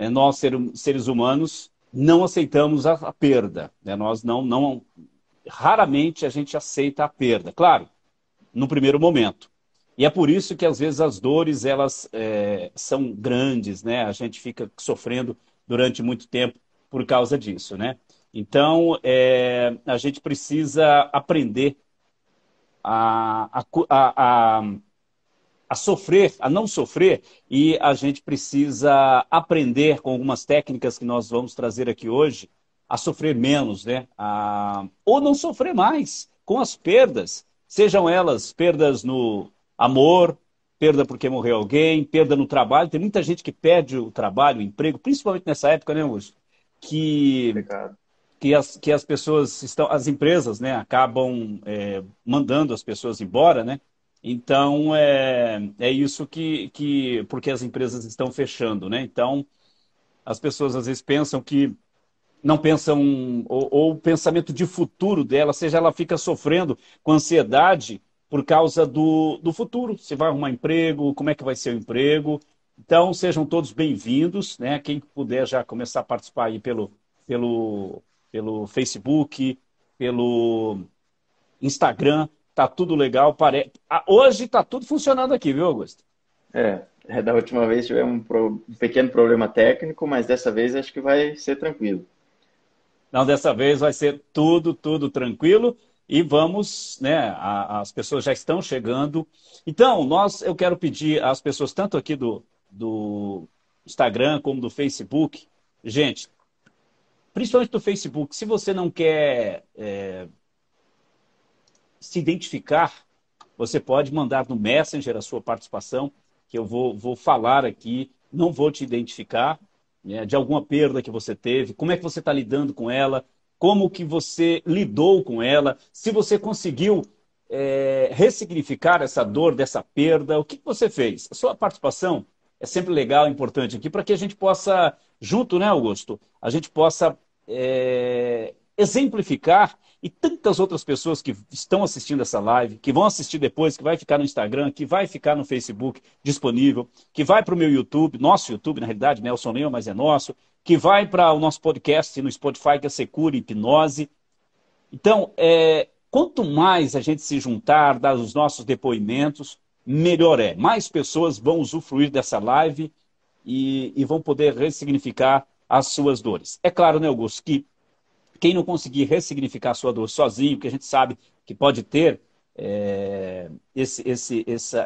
nós seres humanos não aceitamos a perda, né? Nós raramente a gente aceita a perda, claro, no primeiro momento. E é por isso que às vezes as dores elas são grandes, né? A gente fica sofrendo durante muito tempo por causa disso, né? Então a gente precisa aprender a, a, a, a sofrer, a não sofrer, e a gente precisa aprender com algumas técnicas que nós vamos trazer aqui hoje, a sofrer menos, né? Ou não sofrer mais com as perdas, sejam elas perdas no amor, perda porque morreu alguém, perda no trabalho. Tem muita gente que perde o trabalho, o emprego, principalmente nessa época, né, Augusto? Que Complicado. que as pessoas estão, as empresas, né, acabam mandando as pessoas embora, né? Então é isso porque as empresas estão fechando, né? Então as pessoas às vezes pensam que não pensam ou o pensamento de futuro dela, seja ela fica sofrendo com ansiedade por causa do futuro. Se vai arrumar emprego, como é que vai ser o emprego? Então sejam todos bem-vindos, né? Quem puder já começar a participar aí pelo, pelo Facebook, pelo Instagram, tá tudo legal. Hoje tá tudo funcionando aqui, viu, Augusto? Da última vez tivemos um pequeno problema técnico, mas dessa vez acho que vai ser tranquilo. Não, dessa vez vai ser tudo tranquilo e vamos, né? As pessoas já estão chegando. Então, eu quero pedir às pessoas, tanto aqui do Instagram como do Facebook, gente, principalmente do Facebook, se você não quer se identificar, você pode mandar no Messenger a sua participação, que eu vou falar aqui, não vou te identificar, né, de alguma perda que você teve, como é que você está lidando com ela, como que você lidou com ela, se você conseguiu ressignificar essa dor dessa perda, o que que você fez? A sua participação é sempre legal, importante aqui, para que a gente possa, junto, né, Augusto, a gente possa exemplificar e tantas outras pessoas que estão assistindo essa live, que vão assistir depois, que vai ficar no Instagram, que vai ficar no Facebook disponível, que vai para o meu YouTube, nosso YouTube, na realidade, Nelson Lima, mas é nosso, que vai para o nosso podcast no Spotify, que é Secura Hipnose. Então, quanto mais a gente se juntar, dar os nossos depoimentos, melhor é. Mais pessoas vão usufruir dessa live e vão poder ressignificar as suas dores. É claro, né, Augusto, que quem não conseguir ressignificar a sua dor sozinho, que a gente sabe que pode ter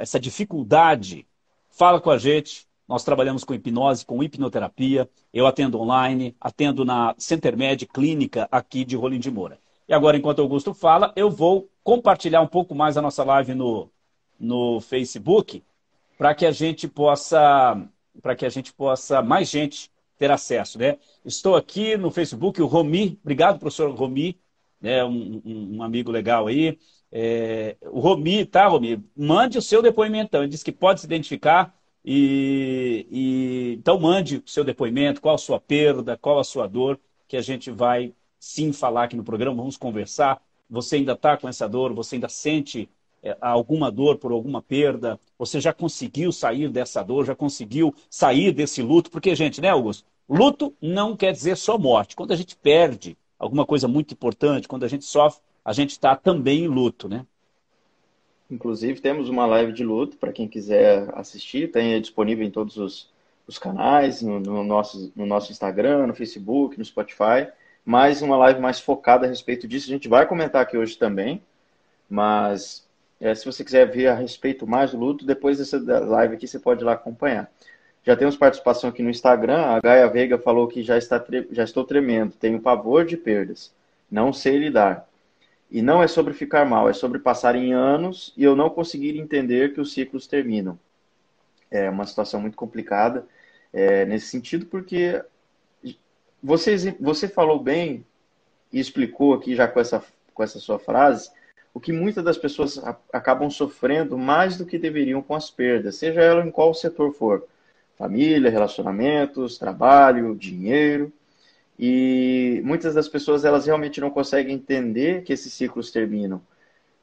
essa dificuldade, fala com a gente. Nós trabalhamos com hipnose, com hipnoterapia. Eu atendo online, atendo na Centermed Clínica aqui de Rolim de Moura. E agora, enquanto o Augusto fala, eu vou compartilhar um pouco mais a nossa live no Facebook para que a gente possa, mais gente ter acesso, né? Estou aqui no Facebook, o Romi, obrigado, professor Romi, né, um amigo legal aí. O Romi, tá, Romi? Mande o seu depoimento, então. Ele disse que pode se identificar então mande o seu depoimento, qual a sua perda, qual a sua dor, que a gente vai sim falar aqui no programa, vamos conversar. Você ainda está com essa dor, você ainda sente alguma dor por alguma perda, você já conseguiu sair dessa dor, já conseguiu sair desse luto, porque, gente, né, Augusto? Luto não quer dizer só morte. Quando a gente perde alguma coisa muito importante, quando a gente sofre, a gente está também em luto, né? Inclusive, temos uma live de luto para quem quiser assistir, tem disponível em todos os canais, no nosso Instagram, no Facebook, no Spotify. Mais uma live mais focada a respeito disso. A gente vai comentar aqui hoje também, mas se você quiser ver a respeito mais do luto, depois dessa live aqui você pode ir lá acompanhar. Já temos participação aqui no Instagram. A Gaia Veiga falou que já estou tremendo, tenho pavor de perdas, não sei lidar. E não é sobre ficar mal, é sobre passarem anos e eu não conseguir entender que os ciclos terminam. É uma situação muito complicada nesse sentido, porque você falou bem e explicou aqui já com essa sua frase o que muitas das pessoas acabam sofrendo mais do que deveriam com as perdas, seja ela em qual setor for. Família, relacionamentos, trabalho, dinheiro. E muitas das pessoas elas realmente não conseguem entender que esses ciclos terminam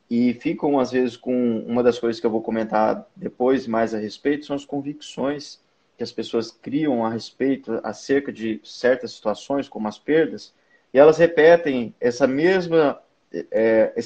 e ficam às vezes com uma das coisas que eu vou comentar depois mais a respeito são as convicções que as pessoas criam a respeito, acerca de certas situações, como as perdas, e elas repetem esse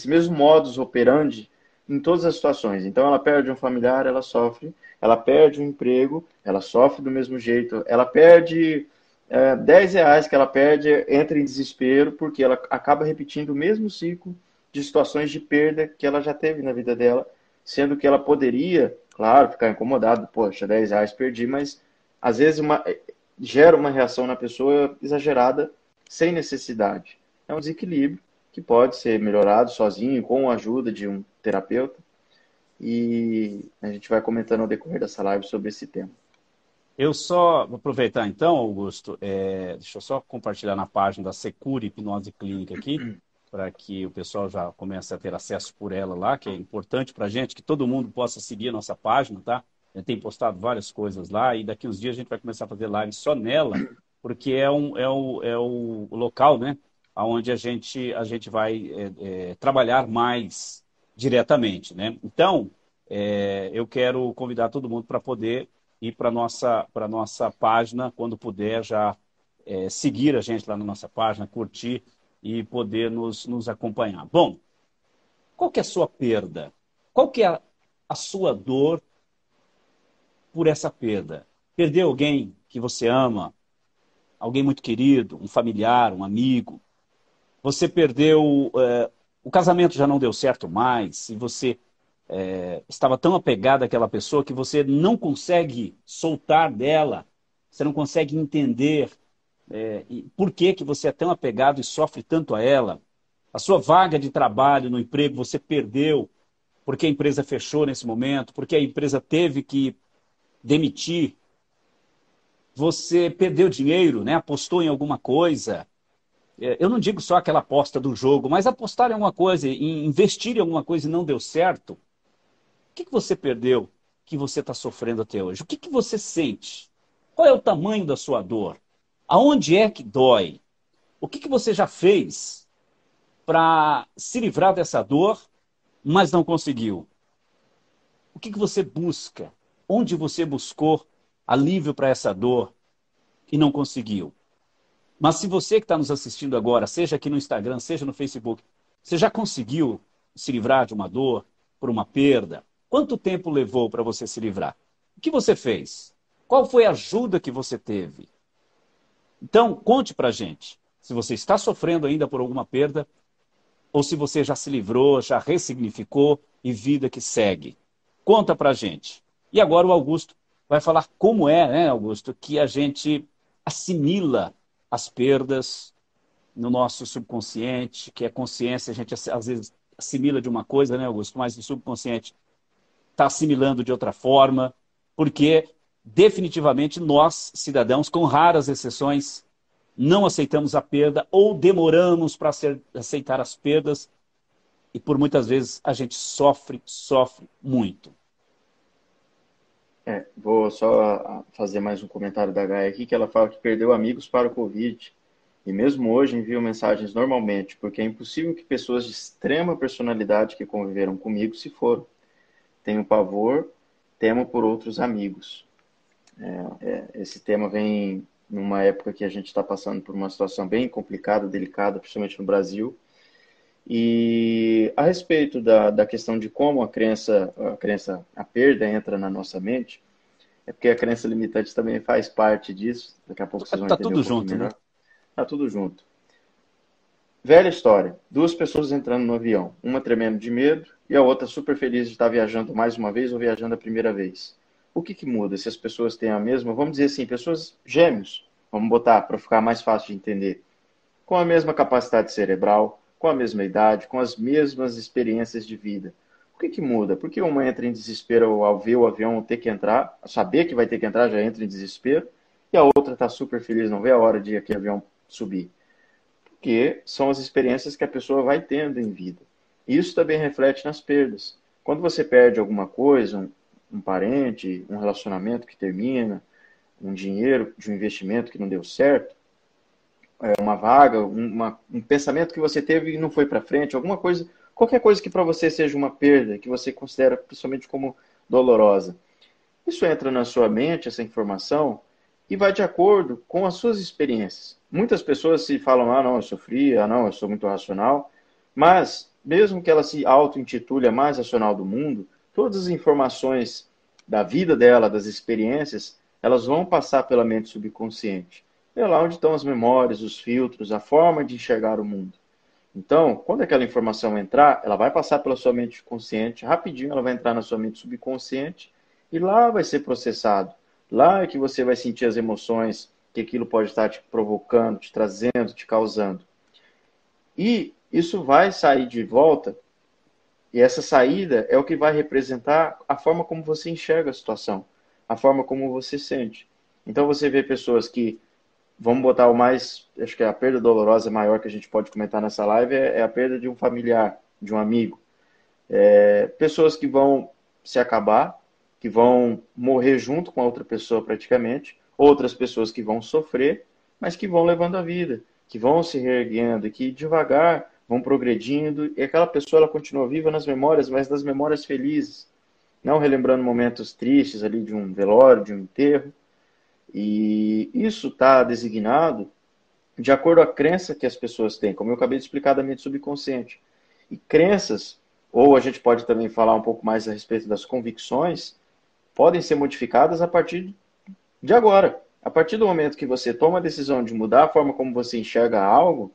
mesmo modus operandi em todas as situações. Então, ela perde um familiar, ela sofre. Ela perde um emprego, ela sofre do mesmo jeito. Ela perde R$ 10 que ela perde, entra em desespero, porque ela acaba repetindo o mesmo ciclo de situações de perda que ela já teve na vida dela, sendo que ela poderia, claro, ficar incomodada, poxa, R$ 10 perdi, mas às vezes gera uma reação na pessoa exagerada, sem necessidade. É um desequilíbrio que pode ser melhorado sozinho, com a ajuda de um terapeuta, e a gente vai comentando ao decorrer dessa live sobre esse tema. Eu só vou aproveitar então, Augusto, deixa eu só compartilhar na página da Secure Hipnose Clínica aqui, para que o pessoal já comece a ter acesso por ela lá, que é importante para a gente, que todo mundo possa seguir a nossa página, tá? A gente tem postado várias coisas lá, e daqui uns dias a gente vai começar a fazer live só nela, porque é o local, né, onde a gente vai trabalhar mais diretamente, né? Então, eu quero convidar todo mundo para poder ir para a nossa página, quando puder, já seguir a gente lá na nossa página, curtir e poder nos acompanhar. Bom, qual que é a sua perda? Qual que é a sua dor por essa perda? Perder alguém que você ama, alguém muito querido, um familiar, um amigo. Você perdeu, o casamento já não deu certo mais, e você estava tão apegado àquela pessoa que você não consegue soltar dela, você não consegue entender por que você é tão apegado e sofre tanto a ela. A sua vaga de trabalho no emprego você perdeu porque a empresa fechou nesse momento, porque a empresa teve que demitir. Você perdeu dinheiro, né? Apostou em alguma coisa. Eu não digo só aquela aposta do jogo, mas apostar em alguma coisa, em investir em alguma coisa e não deu certo. O que você perdeu que você está sofrendo até hoje? O que você sente? Qual é o tamanho da sua dor? Aonde é que dói? O que você já fez para se livrar dessa dor, mas não conseguiu? O que você busca? Onde você buscou alívio para essa dor e não conseguiu? Mas se você que está nos assistindo agora, seja aqui no Instagram, seja no Facebook, você já conseguiu se livrar de uma dor, por uma perda? Quanto tempo levou para você se livrar? O que você fez? Qual foi a ajuda que você teve? Então, conte para a gente. Se você está sofrendo ainda por alguma perda, ou se você já se livrou, já ressignificou e vida que segue. Conta para a gente. E agora o Augusto vai falar como é, né, Augusto, que a gente assimila as perdas no nosso subconsciente, que é consciência, a gente às vezes assimila de uma coisa, né, Augusto, mas o subconsciente está assimilando de outra forma, porque definitivamente nós, cidadãos, com raras exceções, não aceitamos a perda ou demoramos para aceitar as perdas e por muitas vezes a gente sofre muito. Vou só fazer mais um comentário da Gaia aqui, que ela fala que perdeu amigos para o Covid. E mesmo hoje envio mensagens normalmente, porque é impossível que pessoas de extrema personalidade que conviveram comigo se foram. Tenho pavor, temo por outros amigos. Esse tema vem numa época que a gente está passando por uma situação bem complicada, delicada, principalmente no Brasil. E a respeito da questão de como a perda entra na nossa mente, é porque a crença limitante também faz parte disso. Daqui a pouco vocês vão Tá entender tudo um pouquinho junto, melhor. né? Tá tudo junto. Velha história. Duas pessoas entrando no avião. Uma tremendo de medo e a outra super feliz de estar viajando mais uma vez ou viajando a primeira vez. O que muda se as pessoas têm a mesma, vamos dizer assim, pessoas gêmeos, vamos botar para ficar mais fácil de entender, com a mesma capacidade cerebral, com a mesma idade, com as mesmas experiências de vida. O que muda? Porque uma entra em desespero ao ver o avião ter que entrar, saber que vai ter que entrar, já entra em desespero, e a outra está super feliz, não vê a hora de aquele avião subir. Porque são as experiências que a pessoa vai tendo em vida. E isso também reflete nas perdas. Quando você perde alguma coisa, um parente, um relacionamento que termina, um dinheiro de um investimento que não deu certo, uma vaga, um pensamento que você teve e não foi para frente, alguma coisa, qualquer coisa que para você seja uma perda, que você considera principalmente como dolorosa. Isso entra na sua mente, essa informação, e vai de acordo com as suas experiências. Muitas pessoas se falam, ah, não, eu sofri, ah, não, eu sou muito racional, mas, mesmo que ela se auto-intitule a mais racional do mundo, todas as informações da vida dela, das experiências, elas vão passar pela mente subconsciente. É lá onde estão as memórias, os filtros, a forma de enxergar o mundo. Então, quando aquela informação entrar, ela vai passar pela sua mente consciente, rapidinho ela vai entrar na sua mente subconsciente e lá vai ser processado. Lá é que você vai sentir as emoções que aquilo pode estar te provocando, te trazendo, te causando. E isso vai sair de volta, e essa saída é o que vai representar a forma como você enxerga a situação, a forma como você sente. Então você vê pessoas que, vamos botar o mais, acho que a perda dolorosa maior que a gente pode comentar nessa live é a perda de um familiar, de um amigo. Pessoas que vão se acabar, que vão morrer junto com a outra pessoa praticamente, outras pessoas que vão sofrer, mas que vão levando a vida, que vão se reerguendo e que devagar vão progredindo, e aquela pessoa ela continua viva nas memórias, mas das memórias felizes, não relembrando momentos tristes ali de um velório, de um enterro. E isso está designado de acordo com a crença que as pessoas têm, como eu acabei de explicar da mente subconsciente. E crenças, ou a gente pode também falar um pouco mais a respeito das convicções, podem ser modificadas a partir de agora. A partir do momento que você toma a decisão de mudar a forma como você enxerga algo,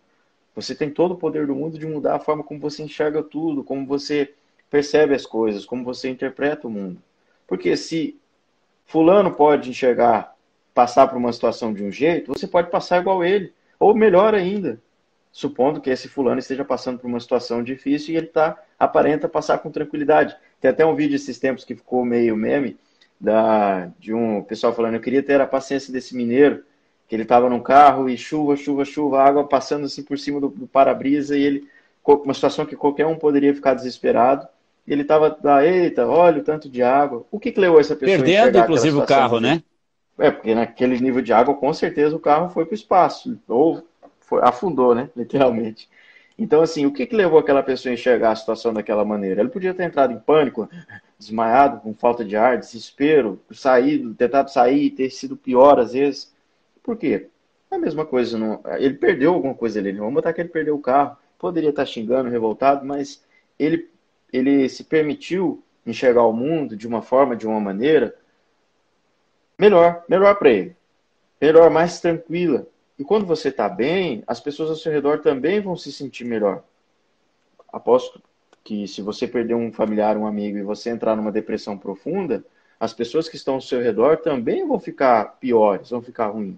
você tem todo o poder do mundo de mudar a forma como você enxerga tudo, como você percebe as coisas, como você interpreta o mundo. Porque se fulano pode enxergar, passar por uma situação de um jeito, você pode passar igual ele. Ou melhor ainda, supondo que esse fulano esteja passando por uma situação difícil e ele aparenta passar com tranquilidade. Tem até um vídeo esses tempos que ficou meio meme, de um pessoal falando, eu queria ter a paciência desse mineiro, que ele estava num carro e chuva, chuva, chuva, água passando assim por cima do para-brisa e ele, uma situação que qualquer um poderia ficar desesperado, e ele estava lá, eita, olha o tanto de água. O que levou essa pessoa a Perdendo, enxergar aquela inclusive, o situação? carro, né? Porque naquele nível de água, com certeza o carro foi para o espaço, ou afundou, né, literalmente. Então, assim, o que levou aquela pessoa a enxergar a situação daquela maneira? Ele podia ter entrado em pânico, desmaiado, com falta de ar, desespero, saído, tentado sair e ter sido pior às vezes. Por quê? É a mesma coisa. Não... Ele perdeu alguma coisa ali. Vamos botar que ele perdeu o carro. Poderia estar xingando, revoltado, mas ele se permitiu enxergar o mundo de uma forma, de uma maneira melhor para ele. Melhor, mais tranquila. E quando você está bem, as pessoas ao seu redor também vão se sentir melhor. Aposto que se você perder um familiar, um amigo, e você entrar numa depressão profunda, as pessoas que estão ao seu redor também vão ficar piores, vão ficar ruins.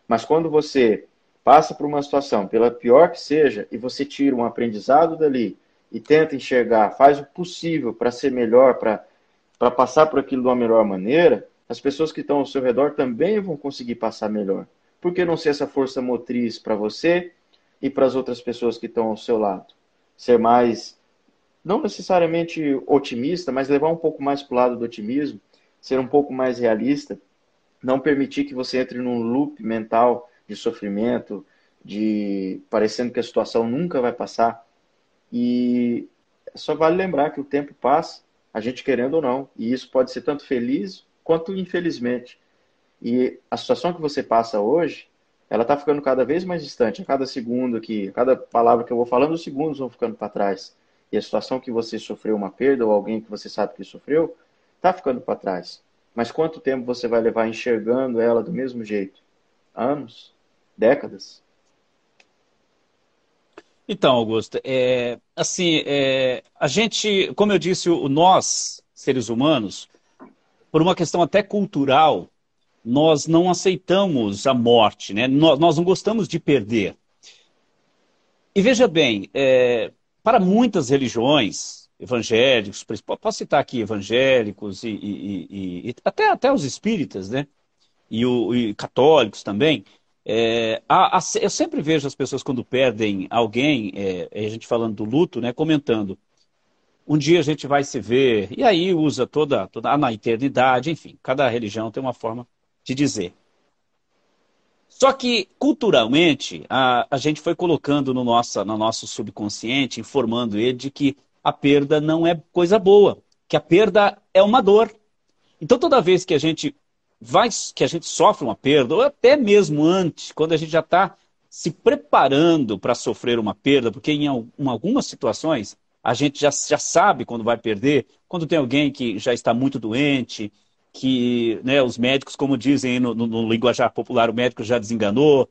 Mas quando você passa por uma situação, pela pior que seja, e você tira um aprendizado dali e tenta enxergar, faz o possível para ser melhor, para passar por aquilo de uma melhor maneira, as pessoas que estão ao seu redor também vão conseguir passar melhor. Por que não ser essa força motriz para você e para as outras pessoas que estão ao seu lado? Ser mais, não necessariamente otimista, mas levar um pouco mais para o lado do otimismo, ser um pouco mais realista, não permitir que você entre num loop mental de sofrimento, de parecendo que a situação nunca vai passar. E só vale lembrar que o tempo passa, a gente querendo ou não, e isso pode ser tanto feliz quanto infelizmente. E a situação que você passa hoje, ela está ficando cada vez mais distante. A cada segundo que, a cada palavra que eu vou falando, os segundos vão ficando para trás. E a situação que você sofreu uma perda, ou alguém que você sabe que sofreu, está ficando para trás. Mas quanto tempo você vai levar enxergando ela do mesmo jeito? Anos? Décadas? Então, Augusto, a gente, como eu disse, nós, seres humanos, por uma questão até cultural, nós não aceitamos a morte, né? Nós não gostamos de perder. E veja bem, para muitas religiões, evangélicos, posso citar aqui evangélicos e até os espíritas, né? E católicos também, eu sempre vejo as pessoas quando perdem alguém, a gente falando do luto, né? Comentando, um dia a gente vai se ver, e aí usa toda na eternidade, enfim, cada religião tem uma forma de dizer. Só que, culturalmente, a gente foi colocando no nosso subconsciente, informando ele de que a perda não é coisa boa, que a perda é uma dor. Então, toda vez que a gente sofre uma perda, ou até mesmo antes, quando a gente já está se preparando para sofrer uma perda, porque em algumas situações a gente já sabe quando vai perder, quando tem alguém que já está muito doente, que, né, os médicos, como dizem aí no linguajar popular, o médico já desenganou,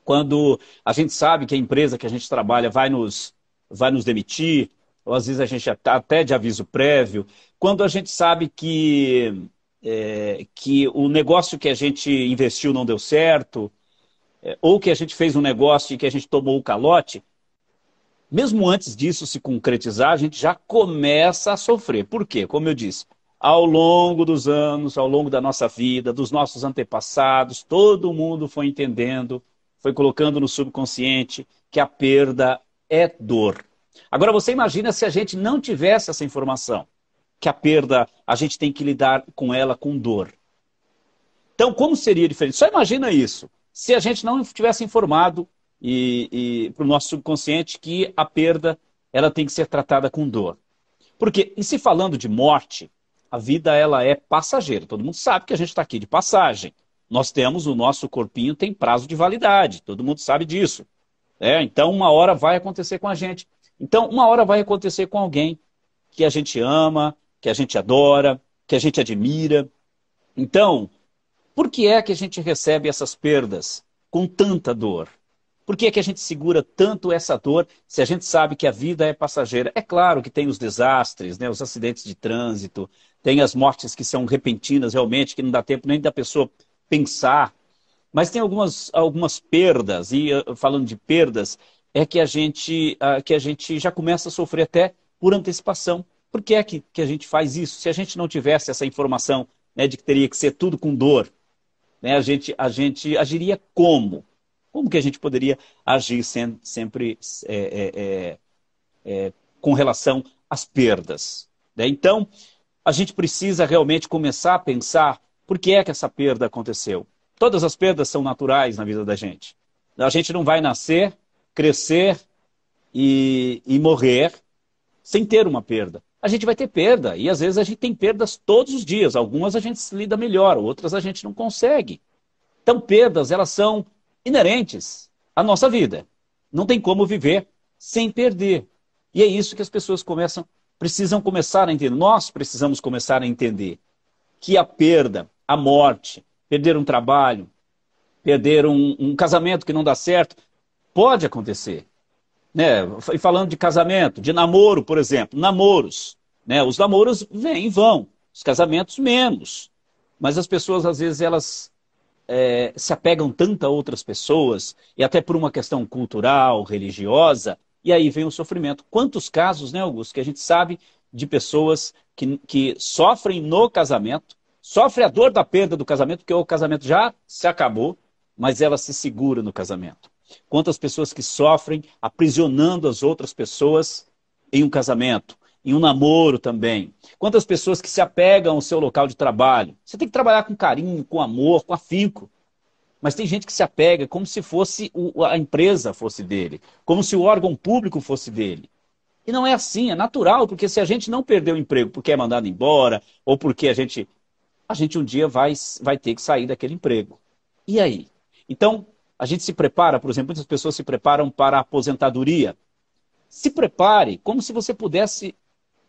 quando a gente sabe que a empresa que a gente trabalha vai nos demitir, ou às vezes a gente está até de aviso prévio, quando a gente sabe que o negócio que a gente investiu não deu certo, ou que a gente fez um negócio e que a gente tomou o calote, mesmo antes disso se concretizar, a gente já começa a sofrer. Por quê? Como eu disse, ao longo dos anos, ao longo da nossa vida, dos nossos antepassados, todo mundo foi entendendo, foi colocando no subconsciente que a perda é dor. Agora você imagina se a gente não tivesse essa informação, que a perda, a gente tem que lidar com ela com dor. Então, como seria diferente? Só imagina isso. Se a gente não tivesse informado para o nosso subconsciente que a perda ela tem que ser tratada com dor. Porque, e se falando de morte, a vida ela é passageira. Todo mundo sabe que a gente está aqui de passagem. Nós temos, o nosso corpinho tem prazo de validade. Todo mundo sabe disso. Então, uma hora vai acontecer com a gente. Então, uma hora vai acontecer com alguém que a gente ama, que a gente adora, que a gente admira. Então, por que é que a gente recebe essas perdas com tanta dor? Por que é que a gente segura tanto essa dor se a gente sabe que a vida é passageira? É claro que tem os desastres, né, os acidentes de trânsito, tem as mortes que são repentinas realmente, que não dá tempo nem da pessoa pensar. Mas tem algumas perdas, e falando de perdas, é que a gente já começa a sofrer até por antecipação. Por que é que a gente faz isso? Se a gente não tivesse essa informação, né, de que teria que ser tudo com dor, né, a gente agiria como? Como que a gente poderia agir sempre com relação às perdas? Né? Então, a gente precisa realmente começar a pensar por que é que essa perda aconteceu. Todas as perdas são naturais na vida da gente. A gente não vai nascer, crescer e morrer sem ter uma perda. A gente vai ter perda, e às vezes a gente tem perdas todos os dias. Algumas a gente se lida melhor, outras a gente não consegue. Então, perdas, elas são inerentes à nossa vida. Não tem como viver sem perder. E é isso que as pessoas precisam começar a entender. Nós precisamos começar a entender que a perda, a morte, perder um trabalho, perder um casamento que não dá certo, pode acontecer. Né? E falando de casamento, de namoro, por exemplo, namoros. Né? Os namoros vêm e vão, os casamentos menos. Mas as pessoas, às vezes, elas se apegam tanto a outras pessoas, e até por uma questão cultural, religiosa, e aí vem o sofrimento. Quantos casos, né, Augusto, que a gente sabe de pessoas que sofrem no casamento, sofrem a dor da perda do casamento, porque o casamento já se acabou, mas ela se segura no casamento. Quantas pessoas que sofrem aprisionando as outras pessoas em um casamento, em um namoro também. Quantas pessoas que se apegam ao seu local de trabalho. Você tem que trabalhar com carinho, com amor, com afinco. Mas tem gente que se apega como se fosse a empresa fosse dele, como se o órgão público fosse dele. E não é assim, é natural, porque se a gente não perder o emprego porque é mandado embora, ou porque a gente um dia vai ter que sair daquele emprego. E aí? Então, a gente se prepara, por exemplo, muitas pessoas se preparam para a aposentadoria. Se prepare como se você pudesse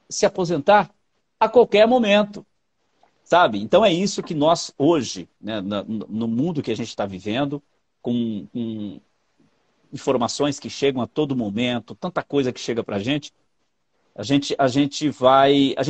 se aposentar a qualquer momento, sabe? Então é isso que nós hoje, né, no mundo que a gente está vivendo, com informações que chegam a todo momento, tanta coisa que chega para a gente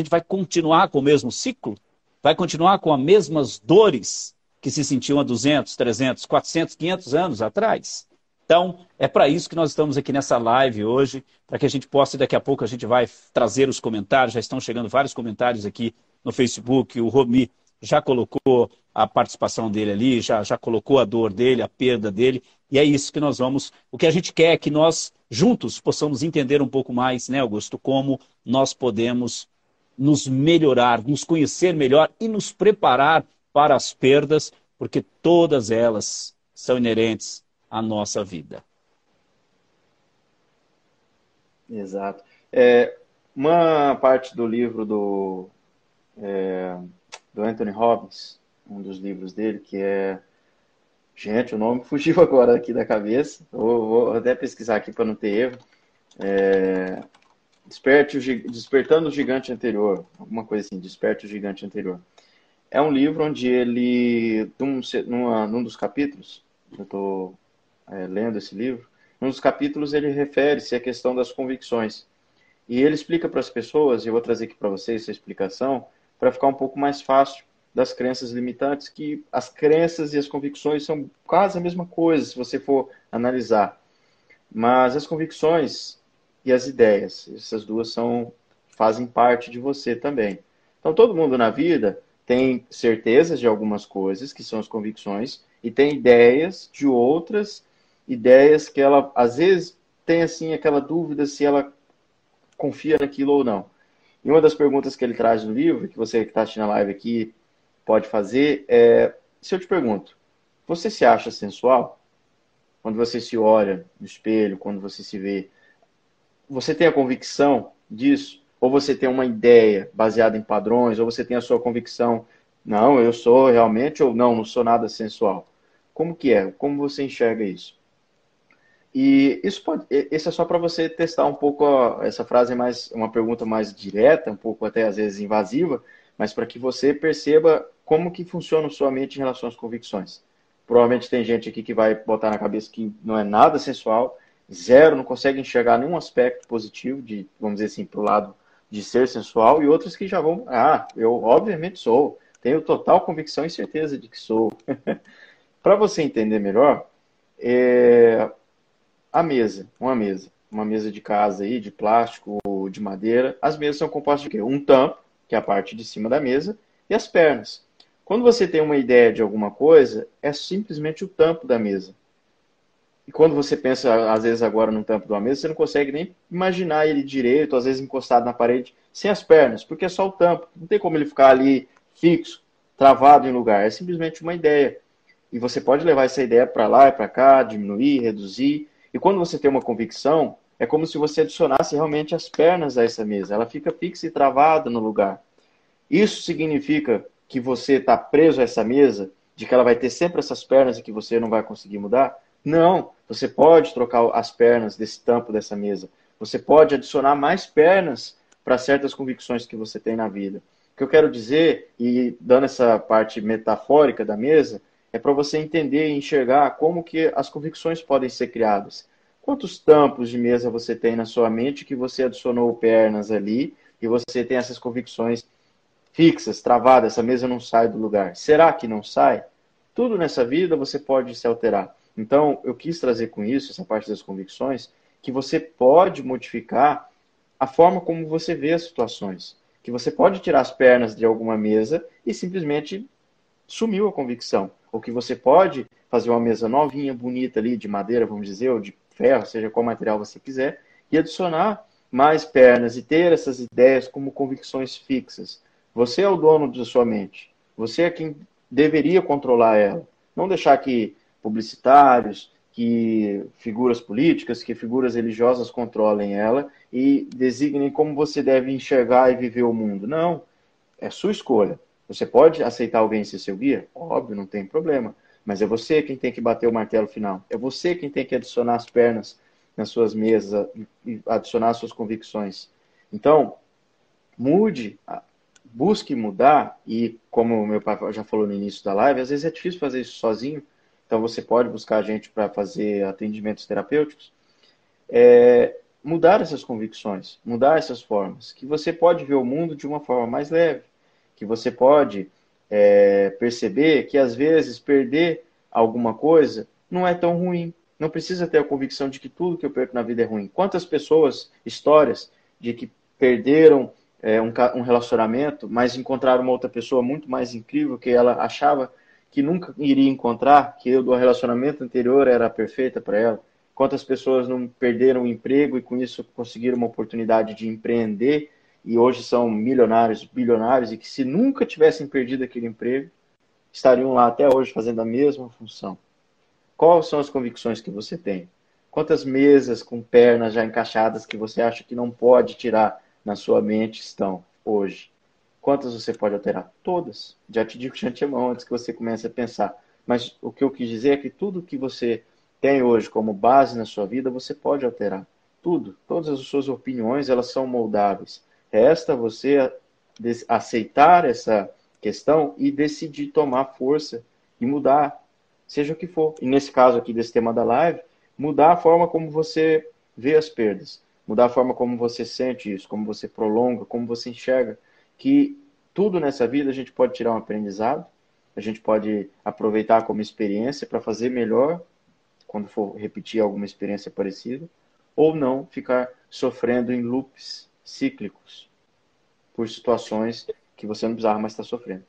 vai continuar com o mesmo ciclo, vai continuar com as mesmas dores que se sentiam há 200, 300, 400, 500 anos atrás. Então, é para isso que nós estamos aqui nessa live hoje, para que a gente possa, e daqui a pouco a gente vai trazer os comentários, já estão chegando vários comentários aqui no Facebook, o Romi já colocou a participação dele ali, já colocou a dor dele, a perda dele, e é isso que nós vamos, o que a gente quer é que nós juntos possamos entender um pouco mais, né, Augusto, como nós podemos nos melhorar, nos conhecer melhor e nos preparar para as perdas, porque todas elas são inerentes à nossa vida. Exato. Uma parte do livro do do Anthony Robbins, um dos livros dele, que é... Gente, o nome fugiu agora aqui da cabeça. Vou até pesquisar aqui para não ter erro. Despertando o Gigante Anterior. Alguma coisa assim, Desperte o Gigante Anterior. É um livro onde ele, num dos capítulos, eu estou lendo esse livro, num dos capítulos ele refere-se à questão das convicções. E ele explica para as pessoas, e eu vou trazer aqui para vocês essa explicação, para ficar um pouco mais fácil das crenças limitantes, que as crenças e as convicções são quase a mesma coisa, se você for analisar. Mas as convicções e as ideias, essas duas fazem parte de você também. Então, todo mundo na vida tem certezas de algumas coisas, que são as convicções, e tem ideias de outras ideias que ela, às vezes, tem assim aquela dúvida se ela confia naquilo ou não. E uma das perguntas que ele traz no livro, que você que está assistindo a live aqui pode fazer, se eu te pergunto, você se acha sensual? Quando você se olha no espelho, quando você se vê, você tem a convicção disso? Ou você tem uma ideia baseada em padrões? Ou você tem a sua convicção, não, eu sou realmente, ou não sou nada sensual? Como que é? Como você enxerga isso? E isso é só para você testar um pouco, essa frase é uma pergunta mais direta, um pouco até às vezes invasiva, mas para que você perceba como que funciona a sua mente em relação às convicções. Provavelmente tem gente aqui que vai botar na cabeça que não é nada sensual, zero, não consegue enxergar nenhum aspecto positivo, vamos dizer assim, para o lado de ser sensual, e outros que já vão, eu obviamente sou, tenho total convicção e certeza de que sou. Para você entender melhor, uma mesa de casa aí, de plástico ou de madeira. As mesas são compostas de quê? Um tampo, que é a parte de cima da mesa, e as pernas. Quando você tem uma ideia de alguma coisa, é simplesmente o tampo da mesa. E quando você pensa, às vezes, agora no tampo de uma mesa, você não consegue nem imaginar ele direito, às vezes encostado na parede, sem as pernas, porque é só o tampo. Não tem como ele ficar ali fixo, travado em lugar. É simplesmente uma ideia. E você pode levar essa ideia para lá e para cá, diminuir, reduzir. E quando você tem uma convicção, é como se você adicionasse realmente as pernas a essa mesa. Ela fica fixa e travada no lugar. Isso significa que você está preso a essa mesa, de que ela vai ter sempre essas pernas e que você não vai conseguir mudar? Não. Você pode trocar as pernas desse tampo dessa mesa. Você pode adicionar mais pernas para certas convicções que você tem na vida. O que eu quero dizer, e dando essa parte metafórica da mesa, é para você entender e enxergar como que as convicções podem ser criadas. Quantos tampos de mesa você tem na sua mente que você adicionou pernas ali e você tem essas convicções fixas, travadas, essa mesa não sai do lugar. Será que não sai? Tudo nessa vida você pode se alterar. Então, eu quis trazer com isso, essa parte das convicções, que você pode modificar a forma como você vê as situações. Que você pode tirar as pernas de alguma mesa e simplesmente sumiu a convicção. Ou que você pode fazer uma mesa novinha, bonita ali, de madeira, vamos dizer, ou de ferro, seja qual material você quiser, e adicionar mais pernas e ter essas ideias como convicções fixas. Você é o dono da sua mente. Você é quem deveria controlar ela. Não deixar que publicitários, que figuras políticas, que figuras religiosas controlem ela e designem como você deve enxergar e viver o mundo. Não. É sua escolha. Você pode aceitar alguém ser seu guia? Óbvio, não tem problema. Mas é você quem tem que bater o martelo final. É você quem tem que adicionar as pernas nas suas mesas e adicionar as suas convicções. Então, mude, busque mudar, e como o meu pai já falou no início da live, às vezes é difícil fazer isso sozinho, então você pode buscar a gente para fazer atendimentos terapêuticos, mudar essas convicções, mudar essas formas, que você pode ver o mundo de uma forma mais leve, que você pode perceber que às vezes perder alguma coisa não é tão ruim, não precisa ter a convicção de que tudo que eu perco na vida é ruim. Quantas pessoas, histórias de que perderam um relacionamento, mas encontraram uma outra pessoa muito mais incrível que ela achava que nunca iria encontrar, que o relacionamento anterior era perfeita para ela. Quantas pessoas não perderam o emprego e com isso conseguiram uma oportunidade de empreender e hoje são milionários, bilionários, e que se nunca tivessem perdido aquele emprego, estariam lá até hoje fazendo a mesma função. Quais são as convicções que você tem? Quantas mesas com pernas já encaixadas que você acha que não pode tirar na sua mente estão hoje? Quantas você pode alterar? Todas. Já te digo de antemão antes que você comece a pensar. Mas o que eu quis dizer é que tudo que você tem hoje como base na sua vida, você pode alterar. Tudo. Todas as suas opiniões, elas são moldáveis. Resta você aceitar essa questão e decidir tomar força e mudar, seja o que for. E nesse caso aqui desse tema da live, mudar a forma como você vê as perdas, mudar a forma como você sente isso, como você prolonga, como você enxerga, que tudo nessa vida a gente pode tirar um aprendizado, a gente pode aproveitar como experiência para fazer melhor quando for repetir alguma experiência parecida, ou não ficar sofrendo em loops cíclicos por situações que você não precisava mais estar sofrendo.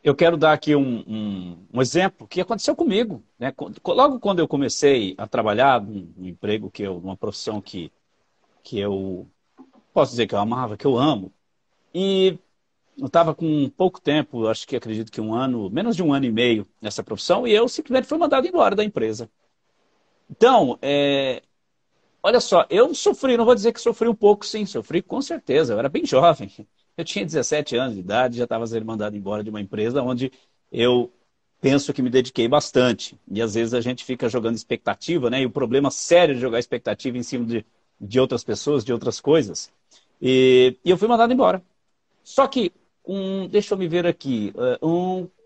Eu quero dar aqui um exemplo que aconteceu comigo, né? Logo quando eu comecei a trabalhar num emprego numa profissão que eu posso dizer que eu amava, que eu amo, e eu estava com pouco tempo, acho que acredito que um ano, menos de um ano e meio nessa profissão, e eu simplesmente fui mandado embora da empresa. Então, olha só, eu sofri, não vou dizer que sofri um pouco, sim, sofri com certeza, eu era bem jovem. Eu tinha 17 anos de idade, já estava sendo mandado embora de uma empresa onde eu penso que me dediquei bastante. E às vezes a gente fica jogando expectativa, né? E o problema sério de jogar expectativa em cima de outras pessoas, de outras coisas. E eu fui mandado embora. Só que, deixa eu me ver aqui,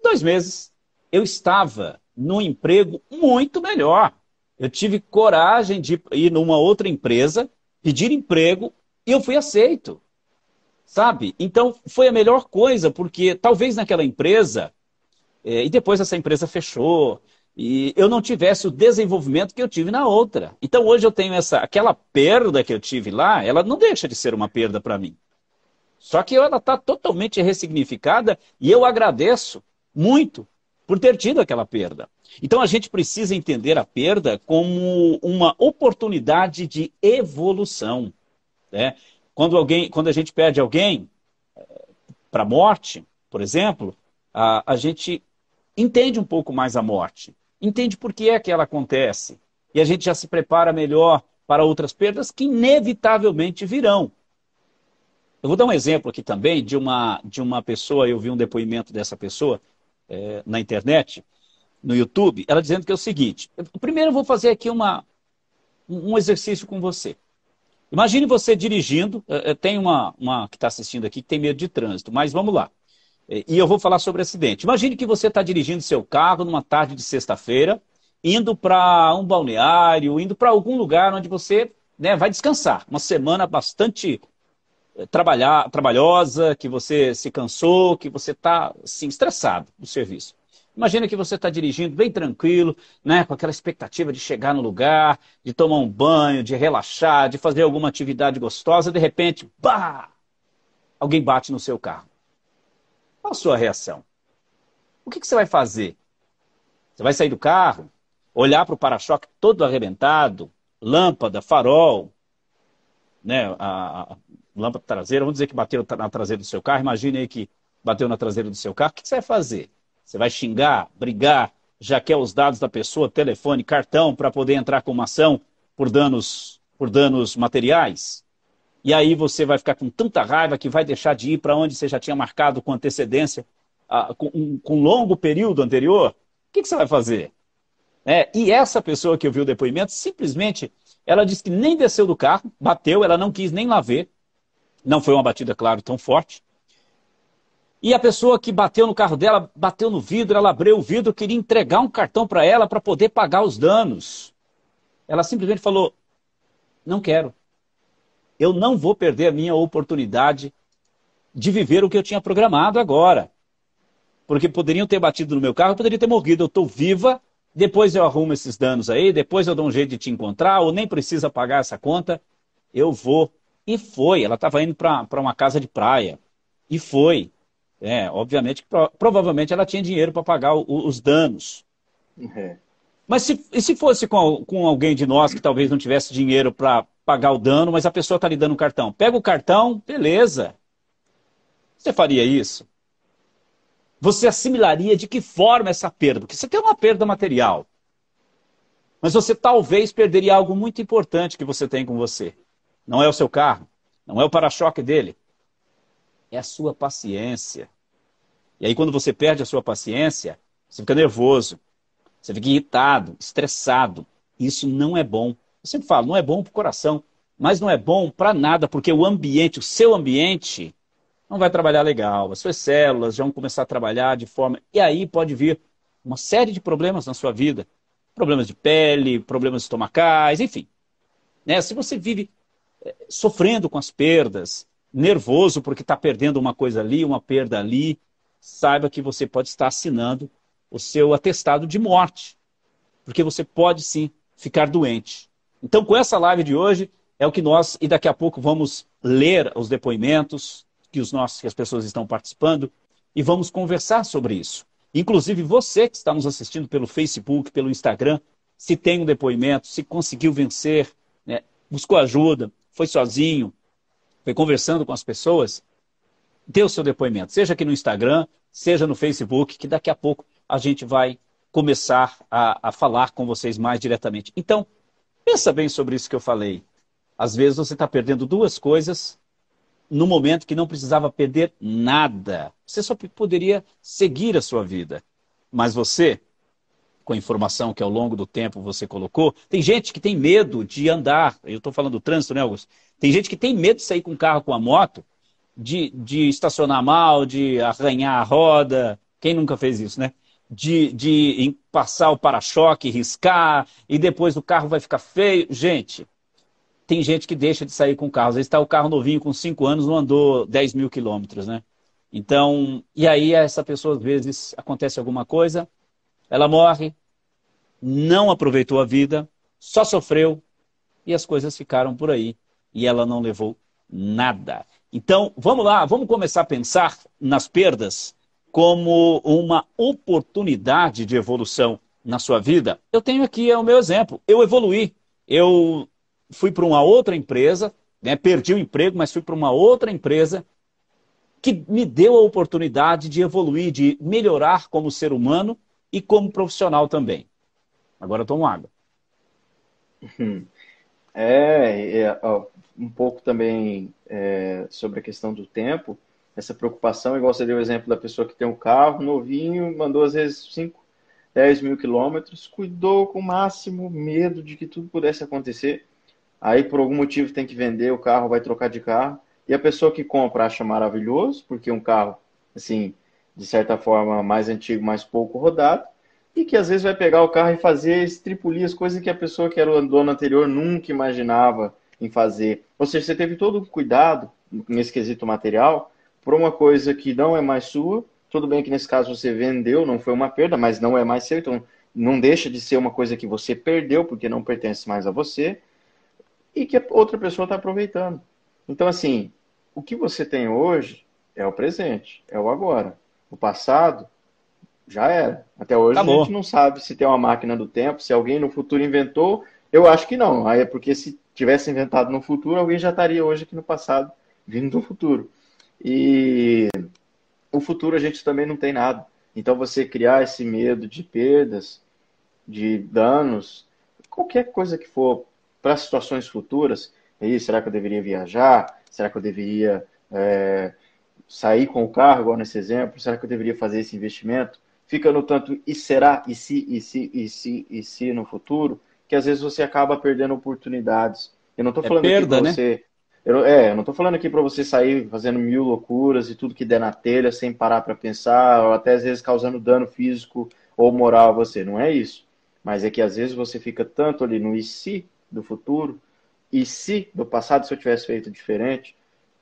2 meses, eu estava num emprego muito melhor. Eu tive coragem de ir numa outra empresa, pedir emprego, e eu fui aceito, sabe? Então, foi a melhor coisa, porque talvez naquela empresa, e depois essa empresa fechou, e eu não tivesse o desenvolvimento que eu tive na outra. Então, hoje eu tenho aquela perda que eu tive lá, ela não deixa de ser uma perda para mim. Só que ela está totalmente ressignificada e eu agradeço muito por ter tido aquela perda. Então a gente precisa entender a perda como uma oportunidade de evolução, né? Quando a gente perde alguém para a morte, por exemplo, a gente entende um pouco mais a morte, entende por que é que ela acontece e a gente já se prepara melhor para outras perdas que inevitavelmente virão. Eu vou dar um exemplo aqui também de uma pessoa, eu vi um depoimento dessa pessoa na internet, no YouTube, ela dizendo que é o seguinte: primeiro eu vou fazer aqui um exercício com você. Imagine você dirigindo, tem uma que está assistindo aqui que tem medo de trânsito, mas vamos lá. E eu vou falar sobre acidente. Imagine que você está dirigindo seu carro numa tarde de sexta-feira, indo para um balneário, indo para algum lugar onde você, né, vai descansar. Uma semana bastante trabalhosa, que você se cansou, que você está assim, estressado no serviço. Imagina que você está dirigindo bem tranquilo, né, com aquela expectativa de chegar no lugar, de tomar um banho, de relaxar, de fazer alguma atividade gostosa, de repente, pá, alguém bate no seu carro. Qual a sua reação? O que você vai fazer? Você vai sair do carro, olhar para o para-choque todo arrebentado, lâmpada, farol, né, a lâmpada traseira, vamos dizer que bateu na traseira do seu carro, imagine aí que bateu na traseira do seu carro, o que você vai fazer? Você vai xingar, brigar, já quer os dados da pessoa, telefone, cartão, para poder entrar com uma ação por danos materiais? E aí você vai ficar com tanta raiva que vai deixar de ir para onde você já tinha marcado com antecedência, com um longo período anterior? O que você vai fazer? E essa pessoa que eu vi o depoimento, simplesmente, ela disse que nem desceu do carro, bateu, ela não quis nem lá ver. Não foi uma batida, claro, tão forte. E a pessoa que bateu no carro dela, bateu no vidro, ela abriu o vidro, queria entregar um cartão para ela para poder pagar os danos. Ela simplesmente falou: não quero. Eu não vou perder a minha oportunidade de viver o que eu tinha programado agora. Porque poderiam ter batido no meu carro, eu poderia ter morrido. Eu estou viva, depois eu arrumo esses danos aí, depois eu dou um jeito de te encontrar, ou nem precisa pagar essa conta, eu vou. E foi, ela estava indo para uma casa de praia. E foi. Obviamente, provavelmente ela tinha dinheiro para pagar os danos. É. Mas se fosse com alguém de nós que talvez não tivesse dinheiro para pagar o dano, mas a pessoa está lhe dando um cartão. Pega o cartão, beleza. Você faria isso? Você assimilaria de que forma essa perda? Porque você tem uma perda material. Mas você talvez perderia algo muito importante que você tem com você. Não é o seu carro, não é o para-choque dele. é a sua paciência. E aí, quando você perde a sua paciência, você fica nervoso, você fica irritado, estressado. Isso não é bom. Eu sempre falo, não é bom para o coração, mas não é bom para nada, porque o ambiente, o seu ambiente, não vai trabalhar legal. As suas células já vão começar a trabalhar de forma... E aí pode vir uma série de problemas na sua vida. Problemas de pele, problemas estomacais, enfim. Né? Se você vive sofrendo com as perdas, nervoso porque está perdendo uma coisa ali, uma perda ali, saiba que você pode estar assinando o seu atestado de morte, porque você pode sim ficar doente. Então, com essa live de hoje, é o que nós, e daqui a pouco vamos ler os depoimentos que as pessoas estão participando, e vamos conversar sobre isso. Inclusive, você que está nos assistindo pelo Facebook, pelo Instagram, se tem um depoimento, se conseguiu vencer, né, buscou ajuda, foi sozinho, foi conversando com as pessoas, dê o seu depoimento, seja aqui no Instagram, seja no Facebook, que daqui a pouco a gente vai começar a falar com vocês mais diretamente. Então, pensa bem sobre isso que eu falei. Às vezes você está perdendo duas coisas no momento que não precisava perder nada. Você só poderia seguir a sua vida. Mas você, com a informação que ao longo do tempo você colocou, tem gente que tem medo de andar. Eu estou falando do trânsito, né, Augusto? Tem gente que tem medo de sair com um carro, com a moto, de estacionar mal, de arranhar a roda. Quem nunca fez isso, né? De passar o para-choque, riscar, e depois o carro vai ficar feio. Gente, tem gente que deixa de sair com o carro. Às vezes está o carro novinho com 5 anos, não andou 10 mil quilômetros, né? Então, e aí essa pessoa, às vezes, acontece alguma coisa, ela morre, não aproveitou a vida, só sofreu, e as coisas ficaram por aí. E ela não levou nada. Então, vamos lá, vamos começar a pensar nas perdas como uma oportunidade de evolução na sua vida. Eu tenho aqui o meu exemplo. Eu evoluí. Eu fui para uma outra empresa, né, perdi o emprego, mas fui para uma outra empresa que me deu a oportunidade de evoluir, de melhorar como ser humano e como profissional também. Agora eu tomo água. Ó, um pouco também sobre a questão do tempo, essa preocupação, igual você deu o exemplo da pessoa que tem um carro novinho, mandou às vezes 5, 10 mil quilômetros, cuidou com o máximo medo de que tudo pudesse acontecer, aí por algum motivo tem que vender o carro, vai trocar de carro, e a pessoa que compra acha maravilhoso, porque um carro, assim, de certa forma, mais antigo, mais pouco rodado, e que às vezes vai pegar o carro e fazer estripulir as coisas que a pessoa que era o dono anterior nunca imaginava em fazer. Ou seja, você teve todo o cuidado nesse quesito material por uma coisa que não é mais sua. Tudo bem que nesse caso você vendeu, não foi uma perda, mas não é mais seu, então não deixa de ser uma coisa que você perdeu porque não pertence mais a você e que a outra pessoa está aproveitando. Então, assim, o que você tem hoje é o presente, é o agora. O passado já era. Até hoje a gente Acabou. não sabe se tem uma máquina do tempo, se alguém no futuro inventou. Eu acho que não. Aí é porque se tivesse inventado no futuro, alguém já estaria hoje aqui no passado, vindo do futuro. E o futuro a gente também não tem nada. Então você criar esse medo de perdas, de danos, qualquer coisa que for para situações futuras, aí, será que eu deveria viajar? Será que eu deveria sair com o carro, igual nesse exemplo? Será que eu deveria fazer esse investimento? Fica no tanto e será, e se no futuro, que às vezes você acaba perdendo oportunidades. Eu não estou É falando aqui para perda, né? você. Eu não estou falando aqui para você sair fazendo mil loucuras e tudo que der na telha, sem parar para pensar, ou até às vezes causando dano físico ou moral a você. Não é isso. Mas é que às vezes você fica tanto ali no e se do futuro, e se do passado, se eu tivesse feito diferente,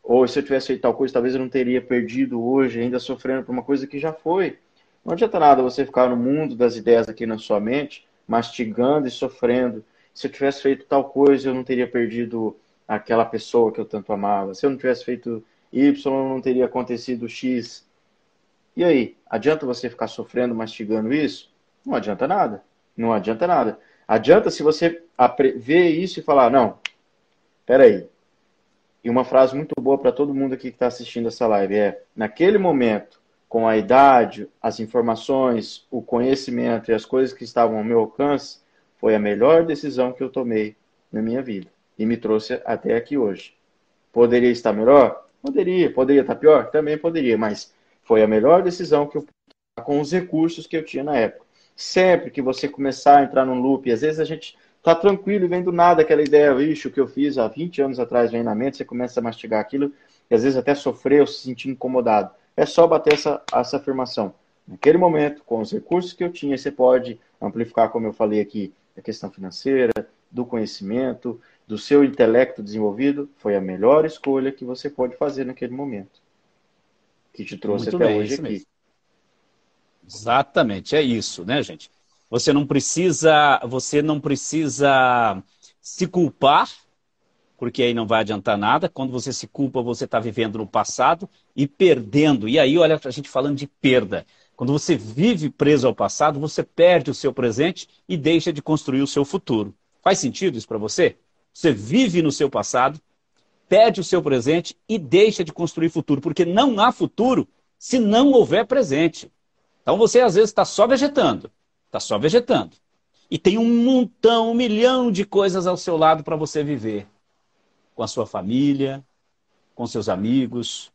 ou se eu tivesse feito tal coisa, talvez eu não teria perdido hoje, ainda sofrendo por uma coisa que já foi. Não adianta nada você ficar no mundo das ideias aqui na sua mente, mastigando e sofrendo. Se eu tivesse feito tal coisa, eu não teria perdido aquela pessoa que eu tanto amava. Se eu não tivesse feito Y, não teria acontecido X. E aí, adianta você ficar sofrendo, mastigando isso? Não adianta nada. Não adianta nada. Adianta se você ver isso e falar, não, peraí. E uma frase muito boa para todo mundo aqui que está assistindo essa live é, naquele momento, com a idade, as informações, o conhecimento e as coisas que estavam ao meu alcance, foi a melhor decisão que eu tomei na minha vida. E me trouxe até aqui hoje. Poderia estar melhor? Poderia estar pior? Também poderia, mas foi a melhor decisão que eu com os recursos que eu tinha na época. Sempre que você começar a entrar num loop, às vezes a gente tá tranquilo e vem do nada aquela ideia, o que eu fiz há 20 anos atrás vem na mente, você começa a mastigar aquilo e às vezes até sofrer ou se sentir incomodado. É só bater essa afirmação. Naquele momento, com os recursos que eu tinha, você pode amplificar, como eu falei aqui, a questão financeira, do conhecimento, do seu intelecto desenvolvido, foi a melhor escolha que você pode fazer naquele momento, que te trouxe Muito até bem, é hoje isso aqui. mesmo. Exatamente, é isso, né, gente? Você não precisa se culpar, porque aí não vai adiantar nada. Quando você se culpa, você está vivendo no passado e perdendo. E aí, olha a gente falando de perda. Quando você vive preso ao passado, você perde o seu presente e deixa de construir o seu futuro. Faz sentido isso para você? Você vive no seu passado, perde o seu presente e deixa de construir futuro, porque não há futuro se não houver presente. Então você às vezes está só vegetando, está só vegetando. E tem um montão, 1 milhão de coisas ao seu lado para você viver. Com a sua família, com seus amigos,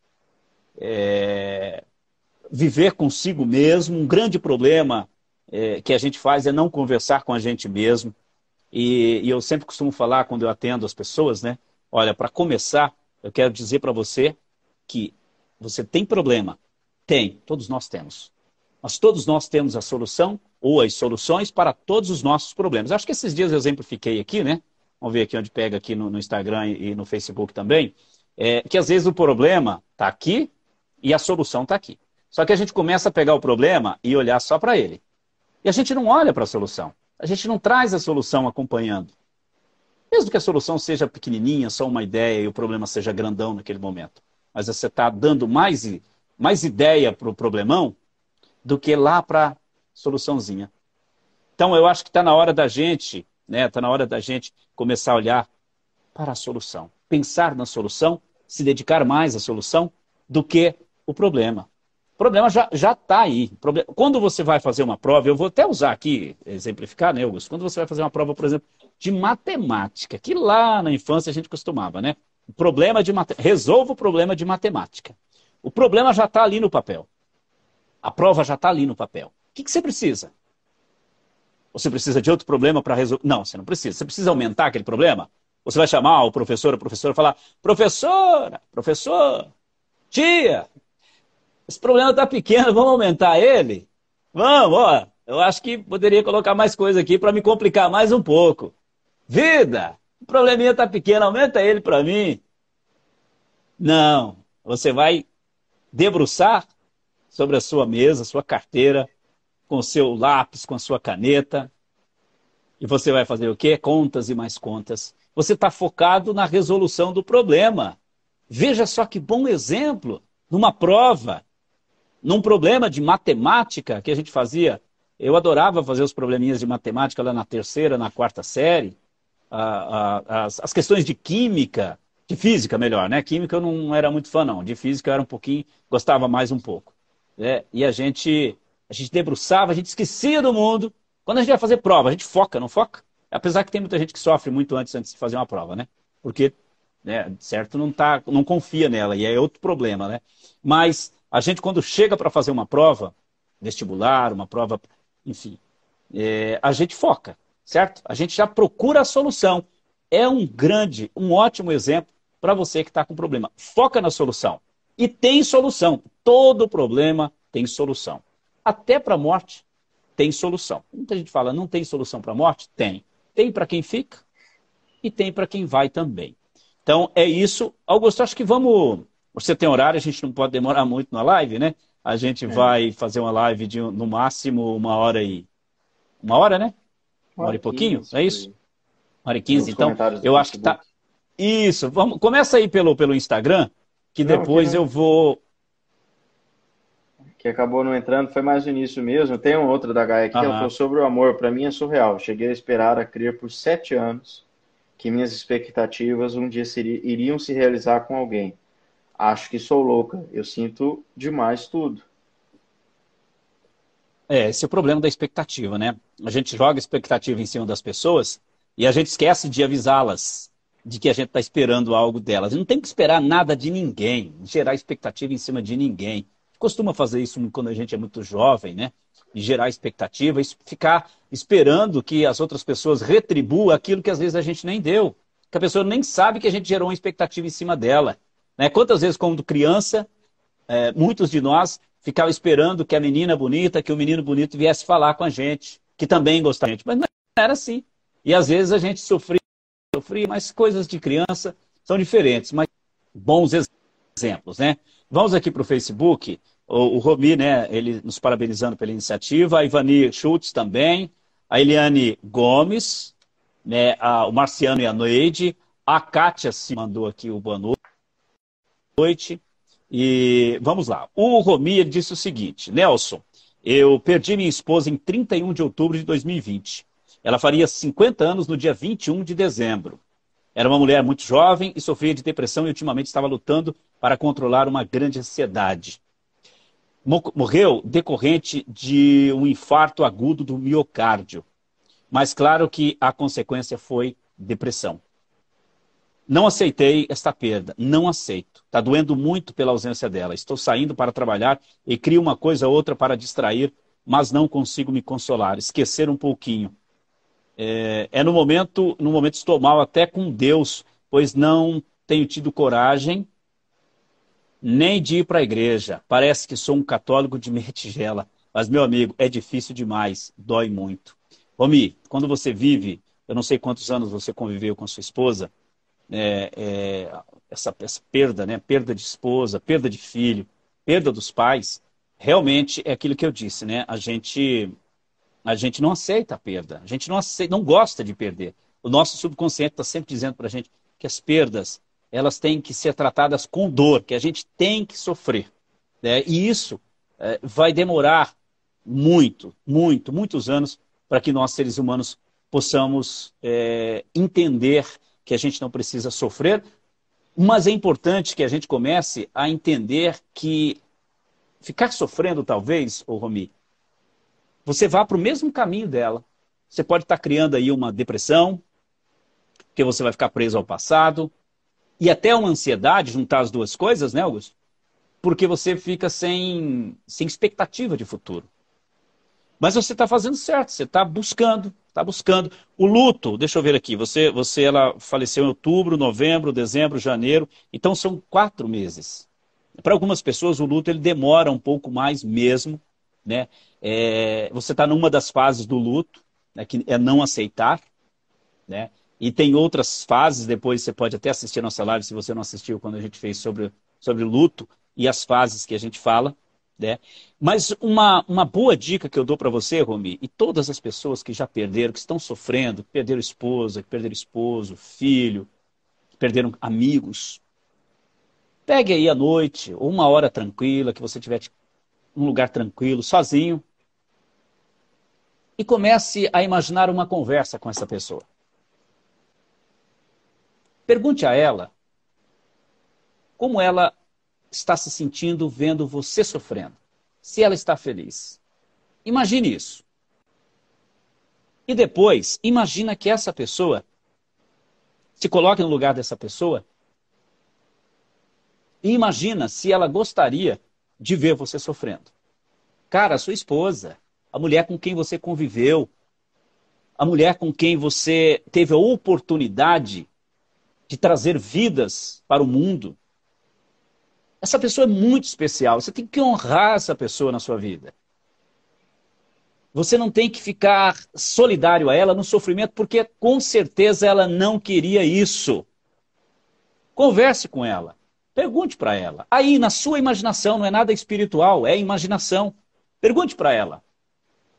viver consigo mesmo. Um grande problema que a gente faz é não conversar com a gente mesmo. E eu sempre costumo falar quando eu atendo as pessoas, né? Olha, para começar, eu quero dizer para você que você tem problema. Tem, todos nós temos. Mas todos nós temos a solução ou as soluções para todos os nossos problemas. Acho que esses dias eu exemplifiquei aqui, né? Vamos ver aqui onde pega aqui no Instagram e no Facebook também. Que às vezes o problema está aqui e a solução está aqui. Só que a gente começa a pegar o problema e olhar só para ele. E a gente não olha para a solução. A gente não traz a solução acompanhando. Mesmo que a solução seja pequenininha, só uma ideia, e o problema seja grandão naquele momento. Mas você está dando mais ideia para o problemão do que lá para a soluçãozinha. Então, eu acho que está na hora da gente, né? Está na hora da gente começar a olhar para a solução. Pensar na solução, se dedicar mais à solução do que o problema. O problema já está aí. Quando você vai fazer uma prova, eu vou até usar aqui, exemplificar, né, Augusto? Quando você vai fazer uma prova, por exemplo, de matemática, que lá na infância a gente costumava, né? Resolva o problema de matemática. O problema já está ali no papel. A prova já está ali no papel. O que você precisa? Você precisa de outro problema para resolver? Não, você não precisa. Você precisa aumentar aquele problema? Você vai chamar o professor, a professora e falar: professora, professor, tia, esse problema está pequeno, vamos aumentar ele? Vamos, ó. Eu acho que poderia colocar mais coisa aqui para me complicar mais um pouco. Vida, o probleminha está pequeno, aumenta ele para mim. Não, você vai debruçar sobre a sua mesa, sua carteira, com o seu lápis, com a sua caneta. E você vai fazer o quê? Contas e mais contas. Você está focado na resolução do problema. Veja só que bom exemplo. Numa prova, num problema de matemática que a gente fazia. Eu adorava fazer os probleminhas de matemática lá na terceira, na quarta série. As questões de química, de física melhor, né? Química eu não era muito fã, não. De física eu era um pouquinho, gostava mais um pouco. E a gente debruçava, a gente esquecia do mundo. Quando a gente vai fazer prova, a gente foca, não foca? Apesar que tem muita gente que sofre muito antes de fazer uma prova, né? Porque, né, certo, não confia nela, e é outro problema, né? Mas a gente, quando chega para fazer uma prova, vestibular, uma prova, enfim, a gente foca, certo? A gente já procura a solução. É um ótimo exemplo para você que está com problema. Foca na solução. E tem solução. Todo problema tem solução. Até para a morte tem solução. Muita gente fala, não tem solução para a morte? Tem. Tem para quem fica e tem para quem vai também. Então, é isso. Augusto, acho que vamos... Você tem horário, a gente não pode demorar muito na live, né? A gente vai fazer uma live de, no máximo, 1 hora e... 1 hora, né? 1 hora e pouquinho, 15, é por isso? aí. 1 hora e 15, Nos então, comentários do eu acho que tá... Facebook. Isso, começa aí pelo Instagram, que Não, aqui depois não, eu vou... que acabou não entrando, foi mais no início mesmo. Tem uma outra da Gaia aqui que ela falou Aham. sobre o amor. Para mim é surreal. Cheguei a esperar, a crer por 7 anos que minhas expectativas um dia iriam se realizar com alguém. Acho que sou louca. Eu sinto demais tudo. Esse é o problema da expectativa, né? A gente joga expectativa em cima das pessoas e a gente esquece de avisá-las. de que a gente está esperando algo delas. Não tem que esperar nada de ninguém, gerar expectativa em cima de ninguém. Costuma fazer isso quando a gente é muito jovem, né? E gerar expectativa, e ficar esperando que as outras pessoas retribuam aquilo que às vezes a gente nem deu. Que a pessoa nem sabe que a gente gerou uma expectativa em cima dela. Né? Quantas vezes, quando criança, muitos de nós ficavam esperando que a menina bonita, que o menino bonito viesse falar com a gente, que também gostava da gente. Mas não era assim. E às vezes a gente sofria, mas coisas de criança são diferentes, mas bons exemplos, né? Vamos aqui para o Facebook, o Romi, né, ele nos parabenizando pela iniciativa, a Ivani Schultz também, a Eliane Gomes, né, o Marciano e a Noide, a Kátia se mandou aqui o boa noite, e vamos lá. O Romi, ele disse o seguinte: Nelson, eu perdi minha esposa em 31 de outubro de 2020. Ela faria 50 anos no dia 21 de dezembro. Era uma mulher muito jovem e sofria de depressão e ultimamente estava lutando para controlar uma grande ansiedade. Morreu decorrente de um infarto agudo do miocárdio. Mas claro que a consequência foi depressão. Não aceitei esta perda, não aceito. Está doendo muito pela ausência dela. Estou saindo para trabalhar e crio uma coisa ou outra para distrair, mas não consigo me consolar, esquecer um pouquinho. No momento estou mal até com Deus, pois não tenho tido coragem nem de ir para a igreja. Parece que sou um católico de meia tigela. Mas, meu amigo, é difícil demais, dói muito. Romi, quando você vive, eu não sei quantos anos você conviveu com a sua esposa, essa perda, né? Perda de esposa, perda de filho, perda dos pais, realmente é aquilo que eu disse, né? A gente não aceita a perda, a gente não gosta de perder. O nosso subconsciente está sempre dizendo para a gente que as perdas, elas têm que ser tratadas com dor, que a gente tem que sofrer. Né? E isso vai demorar muitos anos para que nós, seres humanos, possamos entender que a gente não precisa sofrer, mas é importante que a gente comece a entender que ficar sofrendo, talvez, Romi, você vá para o mesmo caminho dela. Você pode estar criando aí uma depressão, porque você vai ficar preso ao passado, e até uma ansiedade, juntar as duas coisas, né, Augusto? Porque você fica sem expectativa de futuro. Mas você está fazendo certo, você está buscando, está buscando. O luto, deixa eu ver aqui, ela faleceu em outubro, novembro, dezembro, janeiro, então são 4 meses. Para algumas pessoas o luto ele demora um pouco mais mesmo, né? Você está numa das fases do luto, né, que é não aceitar, né? E tem outras fases, depois você pode até assistir a nossa live, se você não assistiu, quando a gente fez sobre luto e as fases que a gente fala, né? Mas uma boa dica que eu dou para você, Romi, e todas as pessoas que já perderam, que estão sofrendo, que perderam esposa, que perderam esposo, filho, que perderam amigos, pegue aí à noite, ou uma hora tranquila, que você tiver um lugar tranquilo, sozinho, e comece a imaginar uma conversa com essa pessoa. Pergunte a ela como ela está se sentindo vendo você sofrendo. Se ela está feliz. Imagine isso. E depois, imagina que essa pessoa, se coloque no lugar dessa pessoa, e imagina se ela gostaria de ver você sofrendo. Cara, a sua esposa, a mulher com quem você conviveu, a mulher com quem você teve a oportunidade de trazer vidas para o mundo. Essa pessoa é muito especial. Você tem que honrar essa pessoa na sua vida. Você não tem que ficar solidário a ela no sofrimento, porque com certeza ela não queria isso. Converse com ela. Pergunte para ela. Aí, na sua imaginação, não é nada espiritual, é imaginação. Pergunte para ela.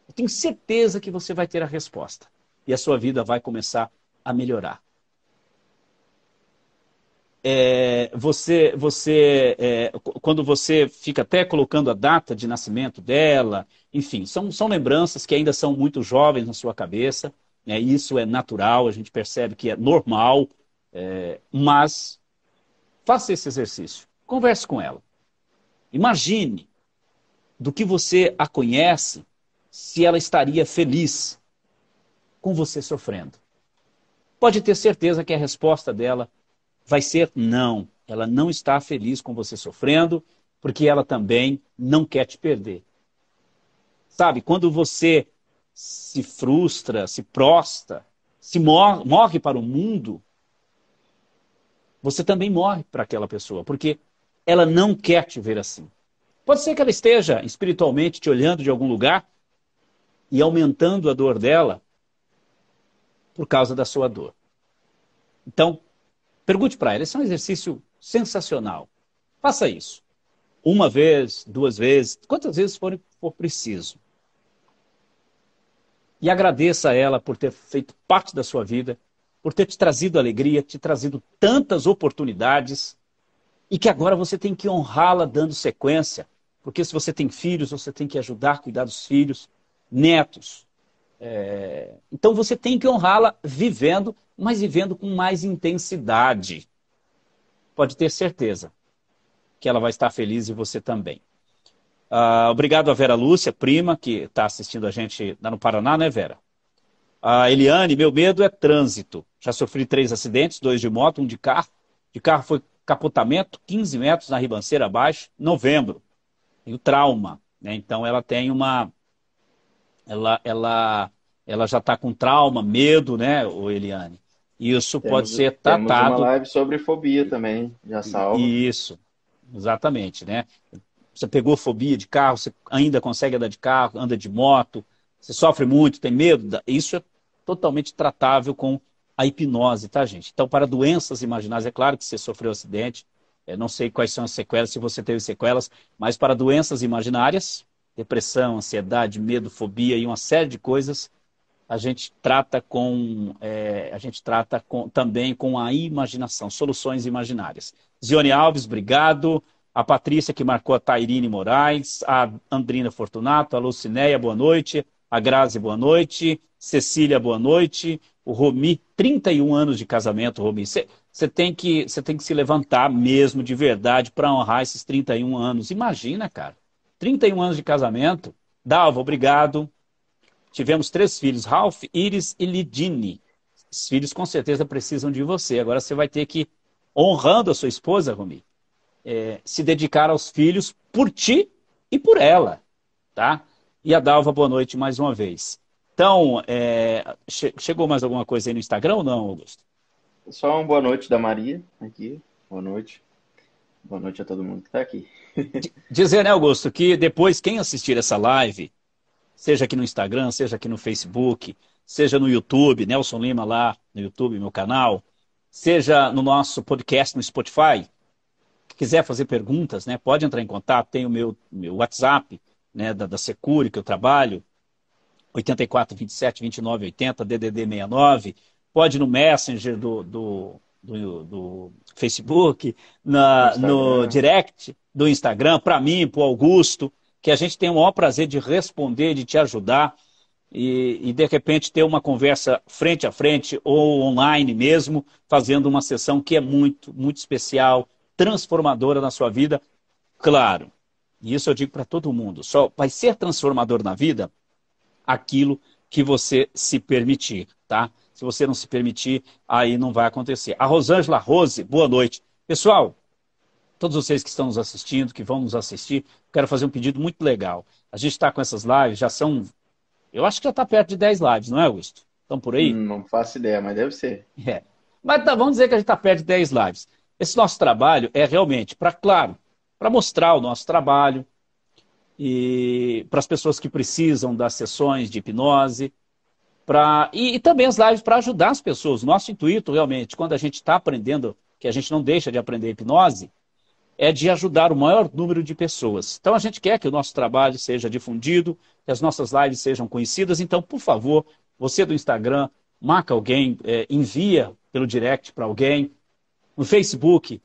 Eu tenho certeza que você vai ter a resposta. E a sua vida vai começar a melhorar. Quando você fica até colocando a data de nascimento dela, enfim, são lembranças que ainda são muito jovens na sua cabeça, né? Isso é natural, a gente percebe que é normal, mas faça esse exercício, converse com ela. Imagine do que você a conhece, se ela estaria feliz com você sofrendo. pode ter certeza que a resposta dela vai ser não. Ela não está feliz com você sofrendo, porque ela também não quer te perder. Sabe, quando você se frustra, se prostra, morre para o mundo, você também morre para aquela pessoa, porque ela não quer te ver assim. Pode ser que ela esteja espiritualmente te olhando de algum lugar e aumentando a dor dela por causa da sua dor. Então, pergunte para ela, esse é um exercício sensacional. Faça isso. Uma vez, duas vezes, quantas vezes for preciso. E agradeça a ela por ter feito parte da sua vida, por ter te trazido alegria, te trazido tantas oportunidades, e que agora você tem que honrá-la dando sequência, porque se você tem filhos, você tem que ajudar a cuidar dos filhos, netos. Então você tem que honrá-la vivendo, mas vivendo com mais intensidade. Pode ter certeza que ela vai estar feliz e você também. Obrigado a Vera Lúcia, prima, que está assistindo a gente lá no Paraná, né, Vera? Eliane, meu medo é trânsito. Já sofri 3 acidentes, 2 de moto, 1 de carro. De carro foi capotamento, 15 metros na ribanceira abaixo, novembro. Tem o trauma, né? Então ela tem uma... Ela já está com trauma, medo, né, Eliane? Isso pode ser temos tratado... uma live sobre fobia também, já salva. Isso, exatamente, né? Você pegou fobia de carro, você ainda consegue andar de carro, anda de moto, você sofre muito, tem medo, isso é totalmente tratável com a hipnose, tá, gente? Então, para doenças imaginárias, é claro que você sofreu acidente, não sei quais são as sequelas, se você teve sequelas, mas para doenças imaginárias, depressão, ansiedade, medo, fobia e uma série de coisas, a gente trata também com a imaginação, soluções imaginárias. Zione Alves, obrigado. A Patrícia, que marcou a Tairine Moraes, a Andrina Fortunato, a Lucinéia, boa noite. A Grazi, boa noite. Cecília, boa noite. O Romi, 31 anos de casamento, Romi. Você tem que se levantar mesmo, de verdade, para honrar esses 31 anos. Imagina, cara. 31 anos de casamento. Dalva, obrigado. Tivemos 3 filhos, Ralph, Iris e Lidine. Os filhos com certeza precisam de você. Agora você vai ter que, honrando a sua esposa, Romi, se dedicar aos filhos por ti e por ela, tá? E a Dalva, boa noite mais uma vez. Então, chegou mais alguma coisa aí no Instagram ou não, Augusto? Só uma boa noite da Maria aqui. Boa noite. Boa noite a todo mundo que está aqui. Dizer, né, Augusto, que depois quem assistir essa live, seja aqui no Instagram, seja aqui no Facebook, seja no YouTube, Nelson Lima lá no YouTube, meu canal, seja no nosso podcast no Spotify, quiser fazer perguntas, né, pode entrar em contato, tem o meu WhatsApp, né, da Secure, que eu trabalho, 84 27 29 80, DDD 69, pode ir no Messenger do Facebook, no direct do Instagram, para mim, para o Augusto, que a gente tem o maior prazer de responder, de te ajudar e de repente ter uma conversa frente a frente ou online mesmo, fazendo uma sessão que é muito, muito especial, transformadora na sua vida. Claro, e isso eu digo para todo mundo, só vai ser transformador na vida aquilo que você se permitir, tá? Se você não se permitir, aí não vai acontecer. A Rosângela Rose, boa noite. Pessoal, todos vocês que estão nos assistindo, que vão nos assistir, quero fazer um pedido muito legal. A gente está com essas lives, já são... Eu acho que já está perto de 10 lives, não é, Augusto? Estão por aí? Não faço ideia, mas deve ser. Mas tá, vamos dizer que a gente está perto de 10 lives. Esse nosso trabalho é realmente para mostrar o nosso trabalho e para as pessoas que precisam das sessões de hipnose, e também as lives para ajudar as pessoas. Nosso intuito, realmente, quando a gente está aprendendo, que a gente não deixa de aprender hipnose, é de ajudar o maior número de pessoas. Então a gente quer que o nosso trabalho seja difundido, que as nossas lives sejam conhecidas. Então, por favor, você do Instagram, marca alguém, envia pelo direct para alguém. No Facebook,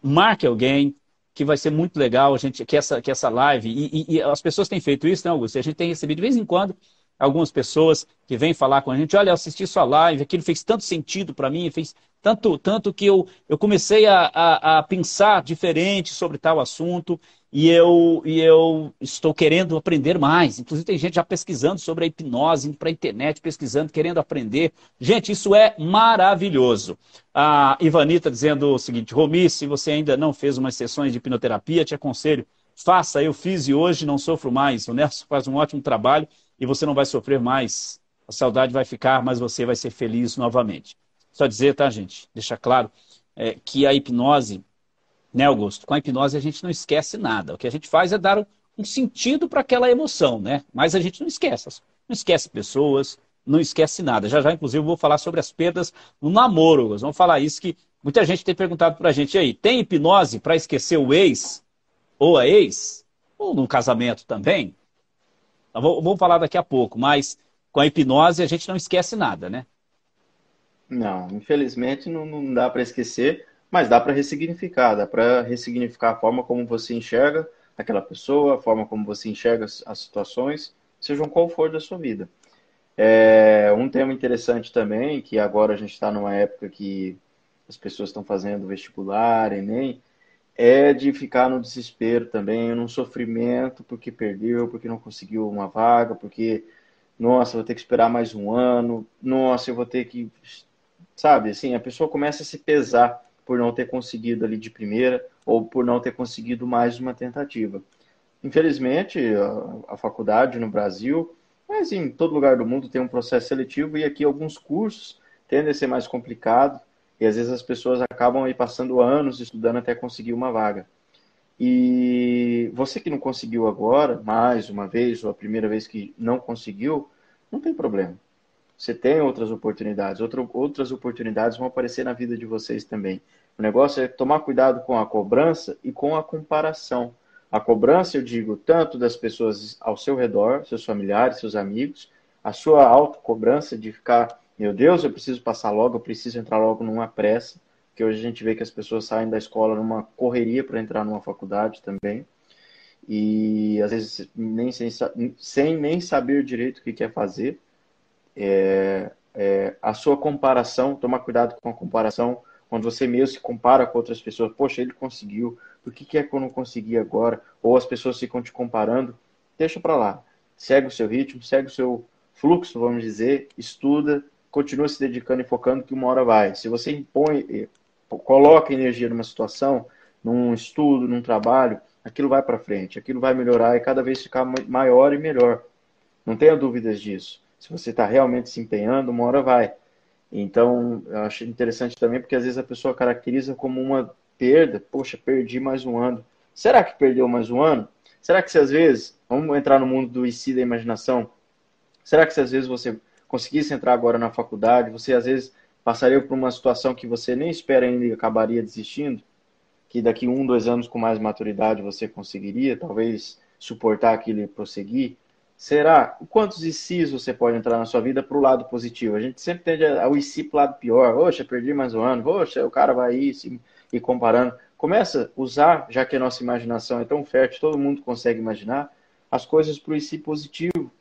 marque alguém, que vai ser muito legal que essa live... E as pessoas têm feito isso, né, Augusto? A gente tem recebido de vez em quando algumas pessoas que vêm falar com a gente, olha, eu assisti sua live, aquilo fez tanto sentido para mim, fez tanto que eu comecei a pensar diferente sobre tal assunto, E eu estou querendo aprender mais. Inclusive, tem gente já pesquisando sobre a hipnose, indo para a internet, pesquisando, querendo aprender. Gente, isso é maravilhoso. A Ivanita dizendo o seguinte: Romi, se você ainda não fez umas sessões de hipnoterapia, te aconselho, faça. Eu fiz e hoje não sofro mais. O Nelson faz um ótimo trabalho e você não vai sofrer mais. A saudade vai ficar, mas você vai ser feliz novamente. Só dizer, tá, gente? Deixar claro que a hipnose, né, Augusto? Com a hipnose a gente não esquece nada. O que a gente faz é dar um sentido para aquela emoção, né? Mas a gente não esquece. Não esquece pessoas, não esquece nada. Já já, inclusive, eu vou falar sobre as perdas no namoro, Augusto. Vamos falar isso que muita gente tem perguntado para a gente. E aí, tem hipnose para esquecer o ex ou a ex? Ou no casamento também? Vamos falar daqui a pouco, mas com a hipnose a gente não esquece nada, né? Não, infelizmente não dá para esquecer, mas dá para ressignificar a forma como você enxerga aquela pessoa, a forma como você enxerga as situações, sejam qual for da sua vida. Um tema interessante também, que agora a gente está numa época que as pessoas estão fazendo vestibular, Enem, é de ficar no desespero também, num sofrimento porque perdeu, porque não conseguiu uma vaga, porque, nossa, vou ter que esperar mais um ano, nossa, eu vou ter que, sabe, assim, a pessoa começa a se pesar por não ter conseguido ali de primeira ou por não ter conseguido mais uma tentativa. Infelizmente, a faculdade no Brasil, mas em todo lugar do mundo tem um processo seletivo e aqui alguns cursos tendem a ser mais complicados e às vezes as pessoas acabam aí passando anos estudando até conseguir uma vaga. E você que não conseguiu agora, mais uma vez, ou a primeira vez que não conseguiu, não tem problema. Você tem outras oportunidades, outras oportunidades vão aparecer na vida de vocês também. O negócio é tomar cuidado com a cobrança e com a comparação. A cobrança, eu digo, tanto das pessoas ao seu redor, seus familiares, seus amigos, a sua autocobrança de ficar, meu Deus, eu preciso passar logo, eu preciso entrar logo numa pressa, que hoje a gente vê que as pessoas saem da escola numa correria para entrar numa faculdade também, e às vezes sem nem saber direito o que quer fazer. A sua comparação, tomar cuidado com a comparação, quando você mesmo se compara com outras pessoas, poxa, ele conseguiu, por que é que eu não consegui agora? Ou as pessoas ficam te comparando, deixa para lá, segue o seu ritmo, segue o seu fluxo, vamos dizer, estuda, continua se dedicando e focando que uma hora vai. Se você impõe, coloca energia numa situação, num estudo, num trabalho, aquilo vai para frente, aquilo vai melhorar e cada vez ficar maior e melhor. Não tenha dúvidas disso. Se você está realmente se empenhando, uma hora vai. Então, eu acho interessante também, porque às vezes a pessoa caracteriza como uma perda. Poxa, perdi mais um ano. Será que perdeu mais um ano? Será que se às vezes, vamos entrar no mundo do e se da imaginação, será que se às vezes você conseguisse entrar agora na faculdade, você às vezes passaria por uma situação que você nem espera ainda e acabaria desistindo? Que daqui 1, 2 anos com mais maturidade você conseguiria, talvez, suportar aquilo e prosseguir? Será? Quantos ICs você pode entrar na sua vida para o lado positivo? A gente sempre tende ao IC para o lado pior. Poxa, perdi mais um ano. Poxa, o cara vai aí e comparando. Começa a usar, já que a nossa imaginação é tão fértil, todo mundo consegue imaginar, as coisas para o IC positivo,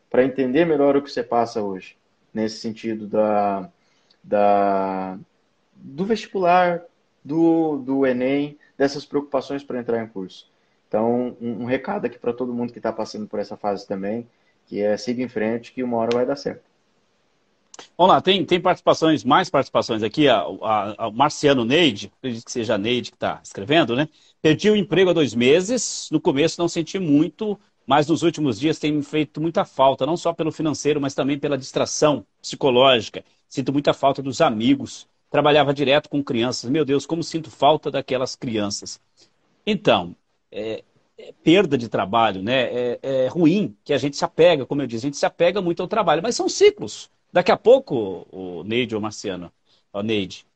para entender melhor o que você passa hoje. Nesse sentido do vestibular, do Enem, dessas preocupações para entrar em curso. Então, um recado aqui para todo mundo que está passando por essa fase também, que é siga em frente, que uma hora vai dar certo. Vamos lá, tem participações, mais participações aqui. A Marciano Neide, acredito que seja a Neide que está escrevendo, né? Perdi o emprego há 2 meses, no começo não senti muito, mas nos últimos dias tem me feito muita falta, não só pelo financeiro, mas também pela distração psicológica. Sinto muita falta dos amigos. Trabalhava direto com crianças. Meu Deus, como sinto falta daquelas crianças. Então, perda de trabalho, né? É ruim que a gente se apega, como eu disse, a gente se apega muito ao trabalho, mas são ciclos. Daqui a pouco, o Neide ou Marciano, o Neide,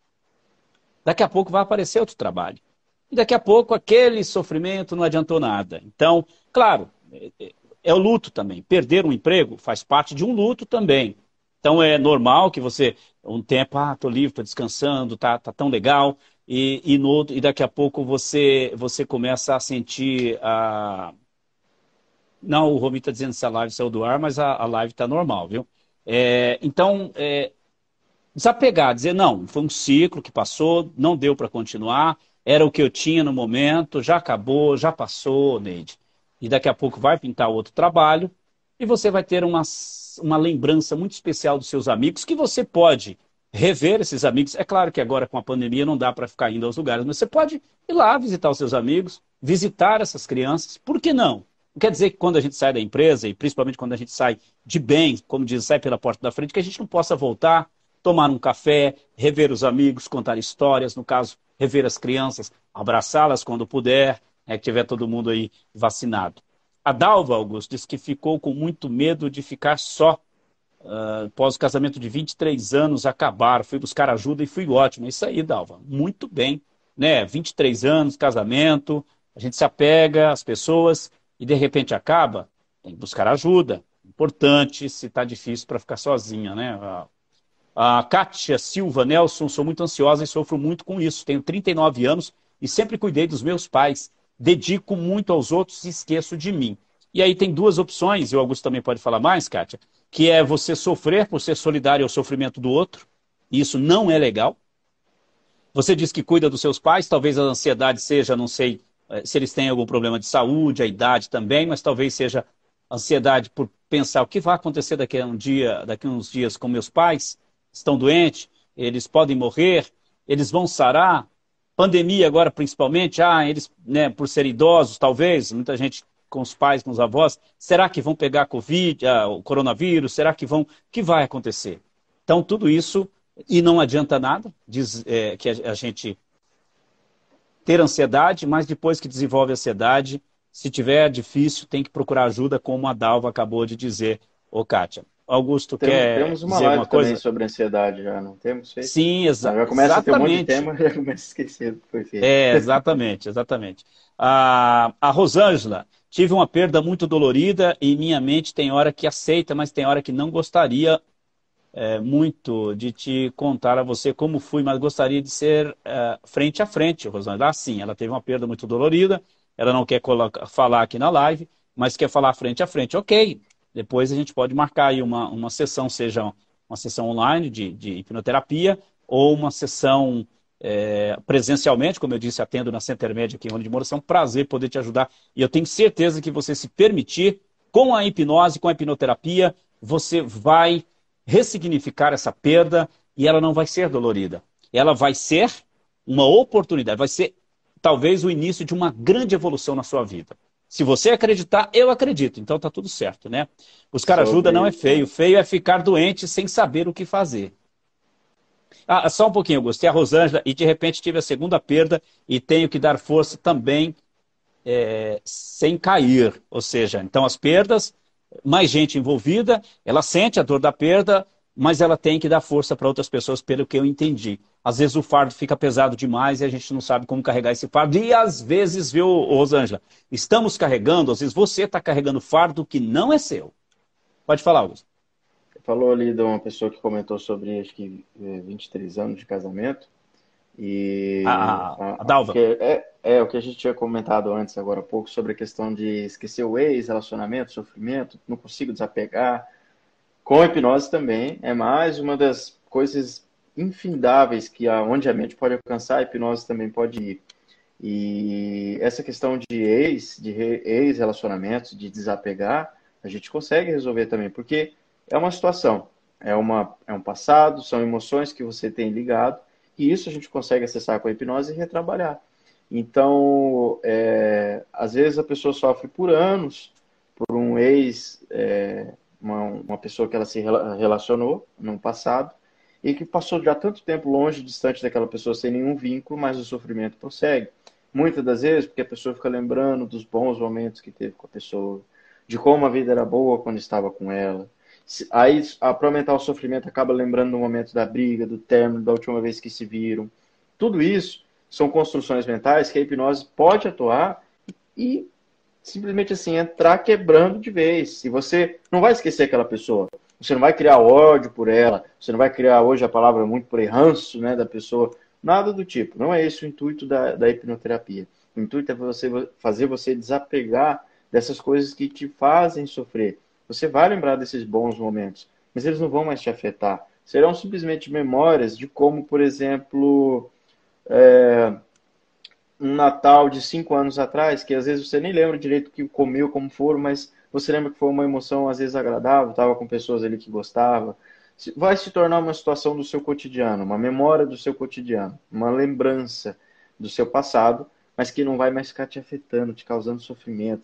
daqui a pouco vai aparecer outro trabalho. E daqui a pouco aquele sofrimento não adiantou nada. Então, claro, é o luto também. Perder um emprego faz parte de um luto também. Então é normal que você, um tempo, tô livre, tô descansando, tá tão legal, e daqui a pouco você começa a sentir a... Não, o Romi está dizendo se a live saiu do ar, mas a live está normal, viu? Então, desapegar, dizer, não, foi um ciclo que passou, não deu para continuar, era o que eu tinha no momento, já acabou, já passou, Neide. E daqui a pouco vai pintar outro trabalho e você vai ter uma lembrança muito especial dos seus amigos, que você pode rever esses amigos. É claro que agora com a pandemia não dá para ficar indo aos lugares, mas você pode ir lá visitar os seus amigos, visitar essas crianças. Por que não? Não quer dizer que quando a gente sai da empresa, e principalmente quando a gente sai de bem, como diz, sai pela porta da frente, que a gente não possa voltar, tomar um café, rever os amigos, contar histórias, no caso, rever as crianças, abraçá-las quando puder, que tiver todo mundo aí vacinado. A Dalva, Augusto, disse que ficou com muito medo de ficar só após o casamento de 23 anos acabar. Fui buscar ajuda e fui ótimo. É isso aí, Dalva. Muito bem. Né? 23 anos, casamento, a gente se apega às pessoas e de repente acaba, tem que buscar ajuda. Importante se está difícil para ficar sozinha, né? A Kátia Silva Nelson, sou muito ansiosa e sofro muito com isso. Tenho 39 anos e sempre cuidei dos meus pais. Dedico muito aos outros e esqueço de mim. E aí tem duas opções, e o Augusto também pode falar mais, Kátia, que é você sofrer por ser solidário ao sofrimento do outro, e isso não é legal. Você diz que cuida dos seus pais, talvez a ansiedade seja, não sei se eles têm algum problema de saúde, a idade também, mas talvez seja ansiedade por pensar o que vai acontecer daqui a daqui a uns dias com meus pais, estão doentes, eles podem morrer, eles vão sarar, pandemia agora principalmente, eles, né, por serem idosos, talvez, muita gente com os pais, com os avós, será que vão pegar Covid, o coronavírus, será que vão, o que vai acontecer? Então tudo isso, e não adianta nada, diz que a gente ter ansiedade, mas depois que desenvolve a ansiedade, se tiver difícil, tem que procurar ajuda, como a Dalva acabou de dizer, ô Kátia. Augusto quer Temos uma dizer alguma live também coisa? sobre ansiedade já, não temos feito? Sim, Já começa a ter um monte de exatamente. tema, já começa a esquecer do que foi feito. Exatamente, exatamente. A Rosângela, tive uma perda muito dolorida e minha mente tem hora que aceita, mas tem hora que não gostaria muito de te contar a você como fui, mas gostaria de ser frente a frente, Rosângela. Sim, ela teve uma perda muito dolorida, ela não quer falar aqui na live, mas quer falar frente a frente. Ok, depois a gente pode marcar aí uma sessão, seja uma sessão online de hipnoterapia ou uma sessão presencialmente, como eu disse, atendo na Center Média aqui em Rio de Moura. É um prazer poder te ajudar e eu tenho certeza que você se permitir, com a hipnose, com a hipnoterapia, você vai ressignificar essa perda e ela não vai ser dolorida. Ela vai ser uma oportunidade, vai ser talvez o início de uma grande evolução na sua vida. Se você acreditar, eu acredito, então tá tudo certo, né? Buscar ajuda não é feio, feio é ficar doente sem saber o que fazer. Só um pouquinho, Augusto. E a Rosângela, e de repente tive a segunda perda e tenho que dar força também sem cair. Ou seja, então as perdas, mais gente envolvida, ela sente a dor da perda, mas ela tem que dar força para outras pessoas, pelo que eu entendi. Às vezes o fardo fica pesado demais e a gente não sabe como carregar esse fardo. E às vezes, viu, Rosângela, estamos carregando, às vezes você está carregando fardo que não é seu. Pode falar, Augusto. Falou ali de uma pessoa que comentou sobre, acho que 23 anos de casamento. E A Dalva. o que a gente tinha comentado antes, agora há pouco, sobre a questão de esquecer o ex, relacionamento, sofrimento, não consigo desapegar. Com a hipnose também, é mais uma das coisas infindáveis que onde a mente pode alcançar, a hipnose também pode ir. E essa questão de ex-relacionamentos, de desapegar, a gente consegue resolver também, porque é uma situação, é um passado, são emoções que você tem ligado, e isso a gente consegue acessar com a hipnose e retrabalhar. Então, às vezes a pessoa sofre por anos, por um ex, uma pessoa que ela se relacionou no passado, e que passou já tanto tempo longe, distante daquela pessoa, sem nenhum vínculo, mas o sofrimento prossegue. Muitas das vezes, porque a pessoa fica lembrando dos bons momentos que teve com a pessoa, de como a vida era boa quando estava com ela. Aí, para aumentar o sofrimento, acaba lembrando do momento da briga, do término, da última vez que se viram. Tudo isso são construções mentais que a hipnose pode atuar e simplesmente assim entrar quebrando de vez. E você não vai esquecer aquela pessoa. Você não vai criar ódio por ela. Você não vai criar, hoje a palavra é muito por aí, ranço, né, da pessoa. Nada do tipo. Não é esse o intuito da hipnoterapia. O intuito é fazer você desapegar dessas coisas que te fazem sofrer. Você vai lembrar desses bons momentos, mas eles não vão mais te afetar. Serão simplesmente memórias de como, por exemplo, um Natal de 5 anos atrás, que às vezes você nem lembra direito o que comeu, como foram, mas você lembra que foi uma emoção às vezes agradável, estava com pessoas ali que gostava. Vai se tornar uma situação do seu cotidiano, uma memória do seu cotidiano, uma lembrança do seu passado, mas que não vai mais ficar te afetando, te causando sofrimento,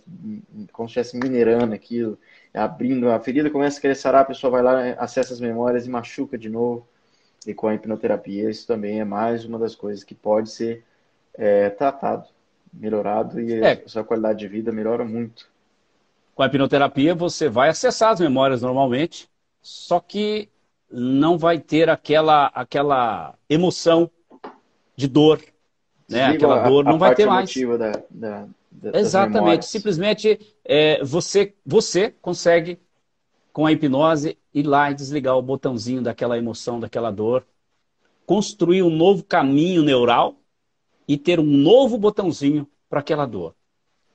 como se estivesse minerando aquilo, abrindo a ferida, começa a querer sarar, a pessoa vai lá, acessa as memórias e machuca de novo. E com a hipnoterapia, isso também é mais uma das coisas que pode ser tratado, melhorado, e a É, sua qualidade de vida melhora muito. com a hipnoterapia você vai acessar as memórias normalmente, só que não vai ter aquela emoção de dor, né? Desliga Aquela dor a não vai ter parte mais. emotiva das Exatamente. memórias. Simplesmente você consegue, com a hipnose, ir lá e desligar o botãozinho daquela emoção, daquela dor, construir um novo caminho neural e ter um novo botãozinho para aquela dor.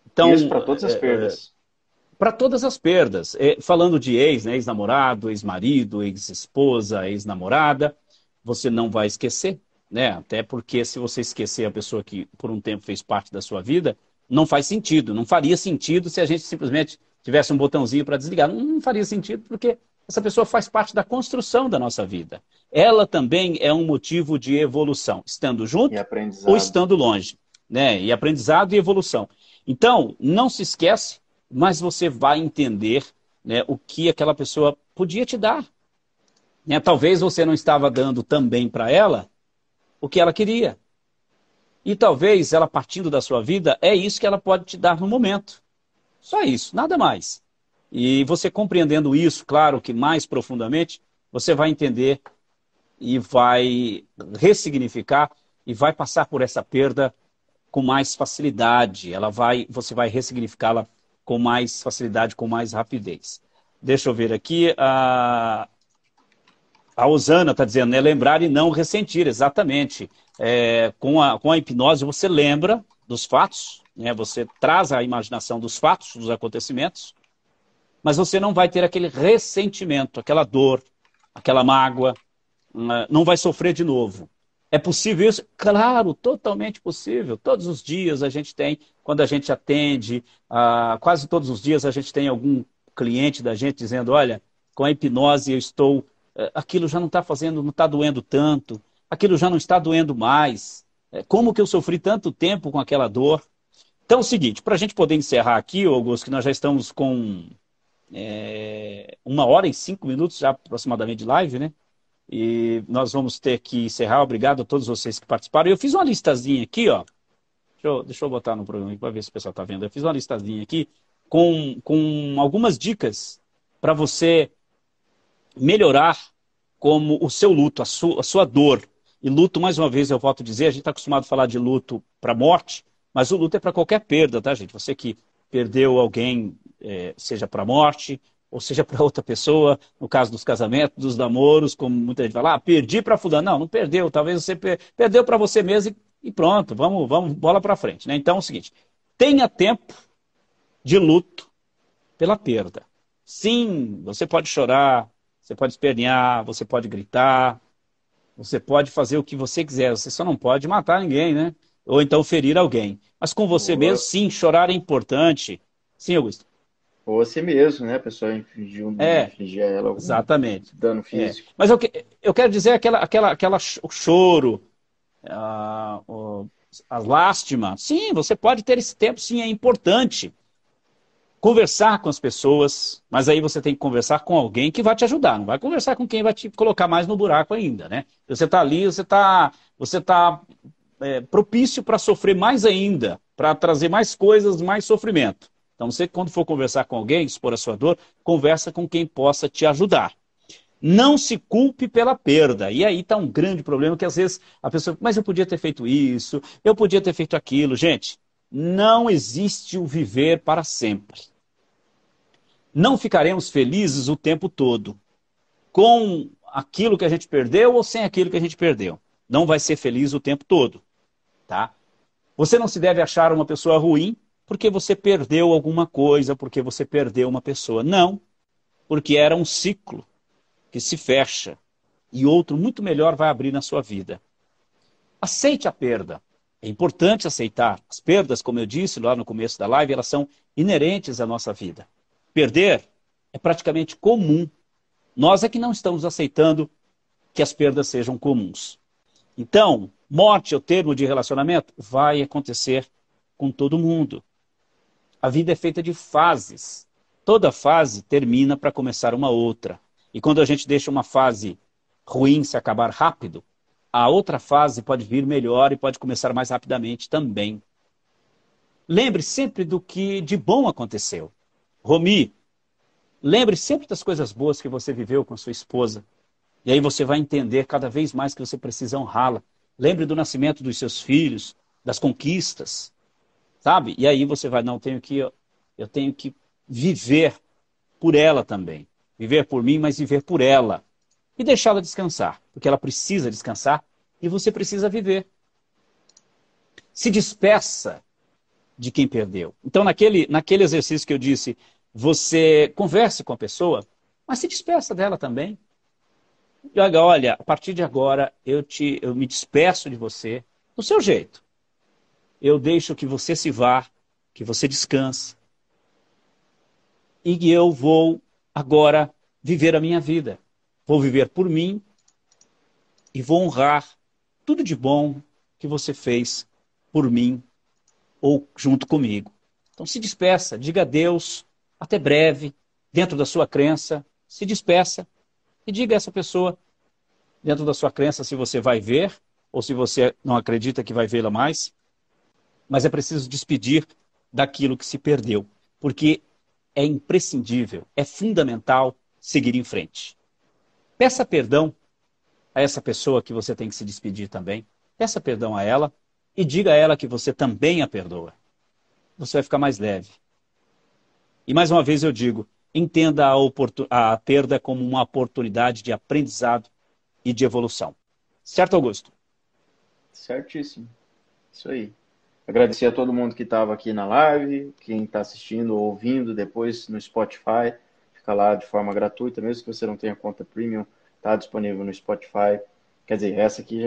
Isso Então, para todas as perdas. para todas as perdas, falando de ex, né, ex-namorado, ex-marido, ex-esposa, ex-namorada, você não vai esquecer, né? Até porque se você esquecer a pessoa que por um tempo fez parte da sua vida, não faz sentido, não faria sentido se a gente simplesmente tivesse um botãozinho para desligar. Não faria sentido porque essa pessoa faz parte da construção da nossa vida. Ela também é um motivo de evolução, estando E junto ou aprendizado. estando longe, né? E aprendizado e evolução. Então, não se esquece, mas você vai entender, né, o que aquela pessoa podia te dar. Né? Talvez você não estava dando também para ela o que ela queria. E talvez ela partindo da sua vida, é isso que ela pode te dar no momento. Só isso, nada mais. E você compreendendo isso, claro que mais profundamente, você vai entender e vai ressignificar e vai passar por essa perda com mais facilidade. Você vai ressignificá-la com mais facilidade, com mais rapidez. Deixa eu ver aqui. A Osana está dizendo, né, lembrar e não ressentir, exatamente. Com a hipnose você lembra dos fatos, né, você traz a imaginação dos fatos, dos acontecimentos, mas você não vai ter aquele ressentimento, aquela dor, aquela mágoa, não vai sofrer de novo. É possível isso? Claro, totalmente possível. Todos os dias a gente tem, quando a gente atende, quase todos os dias a gente tem algum cliente da gente dizendo, olha, com a hipnose eu estou, aquilo já não está fazendo, não está doendo tanto, aquilo já não está doendo mais. Como que eu sofri tanto tempo com aquela dor? Então é o seguinte, para a gente poder encerrar aqui, Augusto, que nós já estamos com 1 hora e 5 minutos já aproximadamente de live, né? E nós vamos ter que encerrar. Obrigado a todos vocês que participaram. Eu fiz uma listazinha aqui, ó. Deixa eu botar no programa para ver se o pessoal está vendo. Eu fiz uma listazinha aqui com algumas dicas para você melhorar como o seu luto, a sua dor. E luto, mais uma vez, eu volto a dizer, a gente está acostumado a falar de luto para morte, mas o luto é para qualquer perda, tá, gente? Você que perdeu alguém, seja para morte, ou seja para outra pessoa, no caso dos casamentos, dos namoros, como muita gente fala, perdi para fulano. Não, não perdeu, talvez você perdeu para você mesmo e pronto, vamos bola para frente, né? Então é o seguinte, tenha tempo de luto pela perda. Sim, você pode chorar, você pode espernear, você pode gritar, você pode fazer o que você quiser, você só não pode matar ninguém, né? Ou então ferir alguém. Mas com você mesmo, Ou, sim, chorar é importante. Sim, Augusto. ou a si mesmo, né? A pessoa É, infligir a ela algum exatamente. dano É. físico. Mas eu quero dizer o choro, a lástima. Sim, você pode ter esse tempo, sim, é importante. Conversar com as pessoas, mas aí você tem que conversar com alguém que vai te ajudar, não vai conversar com quem vai te colocar mais no buraco ainda, né? Você está ali, você tá propício para sofrer mais ainda, para trazer mais coisas, mais sofrimento. Então você, quando for conversar com alguém, expor a sua dor, conversa com quem possa te ajudar. Não se culpe pela perda. E aí está um grande problema que às vezes a pessoa, mas eu podia ter feito isso, eu podia ter feito aquilo. Gente, não existe o viver para sempre. Não ficaremos felizes o tempo todo com aquilo que a gente perdeu ou sem aquilo que a gente perdeu. Não vai ser feliz o tempo todo, tá? Você não se deve achar uma pessoa ruim porque você perdeu alguma coisa, porque você perdeu uma pessoa. Não, porque era um ciclo que se fecha e outro muito melhor vai abrir na sua vida. Aceite a perda. É importante aceitar. As perdas, como eu disse lá no começo da live, elas são inerentes à nossa vida. Perder é praticamente comum. Nós é que não estamos aceitando que as perdas sejam comuns. Então, morte é o termo de relacionamento? Vai acontecer com todo mundo. A vida é feita de fases. Toda fase termina para começar uma outra. E quando a gente deixa uma fase ruim se acabar rápido, a outra fase pode vir melhor e pode começar mais rapidamente também. Lembre sempre do que de bom aconteceu. Romi, lembre sempre das coisas boas que você viveu com sua esposa. E aí você vai entender cada vez mais que você precisa honrá-la. Lembre do nascimento dos seus filhos, das conquistas, sabe? E aí você vai, não, eu tenho que viver por ela também. Viver por mim, mas viver por ela. E deixá-la descansar, porque ela precisa descansar e você precisa viver. Se despeça de quem perdeu. Então, naquele exercício que eu disse, você converse com a pessoa, mas se despeça dela também. E olha, a partir de agora, eu me despeço de você do seu jeito. Eu deixo que você se vá, que você descanse. E eu vou agora viver a minha vida. Vou viver por mim e vou honrar tudo de bom que você fez por mim ou junto comigo. Então se despeça, diga adeus, até breve, dentro da sua crença, se despeça e diga a essa pessoa, dentro da sua crença, se você vai ver ou se você não acredita que vai vê-la mais, mas é preciso despedir daquilo que se perdeu, porque é imprescindível, é fundamental seguir em frente. Peça perdão a essa pessoa que você tem que se despedir também. Peça perdão a ela e diga a ela que você também a perdoa. Você vai ficar mais leve. E mais uma vez eu digo, entenda a perda como uma oportunidade de aprendizado e de evolução. Certo, Augusto? Certíssimo. Isso aí. Agradecer a todo mundo que estava aqui na live, quem está assistindo ou ouvindo depois no Spotify. Fica lá de forma gratuita, mesmo que você não tenha conta premium, está disponível no Spotify. Quer dizer, essa aqui,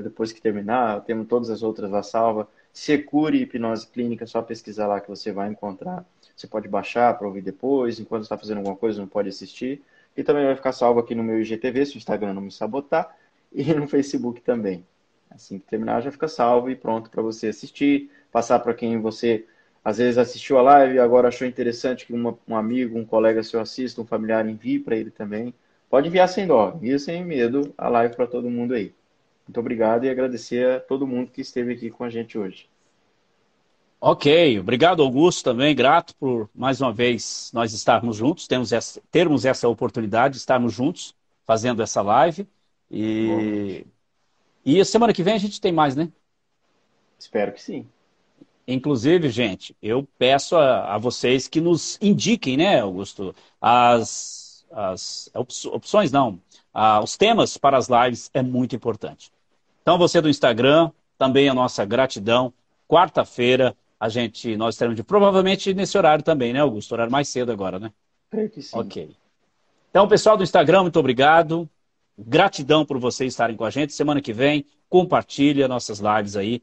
depois que terminar, temos todas as outras lá salva. Secure Hipnose Clínica, só pesquisar lá que você vai encontrar. Você pode baixar para ouvir depois, enquanto está fazendo alguma coisa, não pode assistir. E também vai ficar salvo aqui no meu IGTV, se o Instagram não me sabotar, e no Facebook também. Assim que terminar, já fica salvo e pronto para você assistir, passar para quem você, às vezes, assistiu a live e agora achou interessante que um amigo, um colega seu assista, um familiar envie para ele também. Pode enviar sem dó, envia sem medo a live para todo mundo aí. Muito obrigado e agradecer a todo mundo que esteve aqui com a gente hoje. Ok, obrigado, Augusto, também, grato por mais uma vez nós estarmos juntos, termos essa oportunidade de estarmos juntos fazendo essa live. E a semana que vem a gente tem mais, né? Espero que sim. Inclusive, gente, eu peço a vocês que nos indiquem, né, Augusto, opções, não, os temas para as lives é muito importante. Então, você do Instagram, também a nossa gratidão. Quarta-feira, nós teremos provavelmente nesse horário também, né, Augusto? Horário mais cedo agora, né? Creio que sim. Ok. Então, pessoal do Instagram, muito obrigado. Gratidão por vocês estarem com a gente. Semana que vem, compartilha nossas lives aí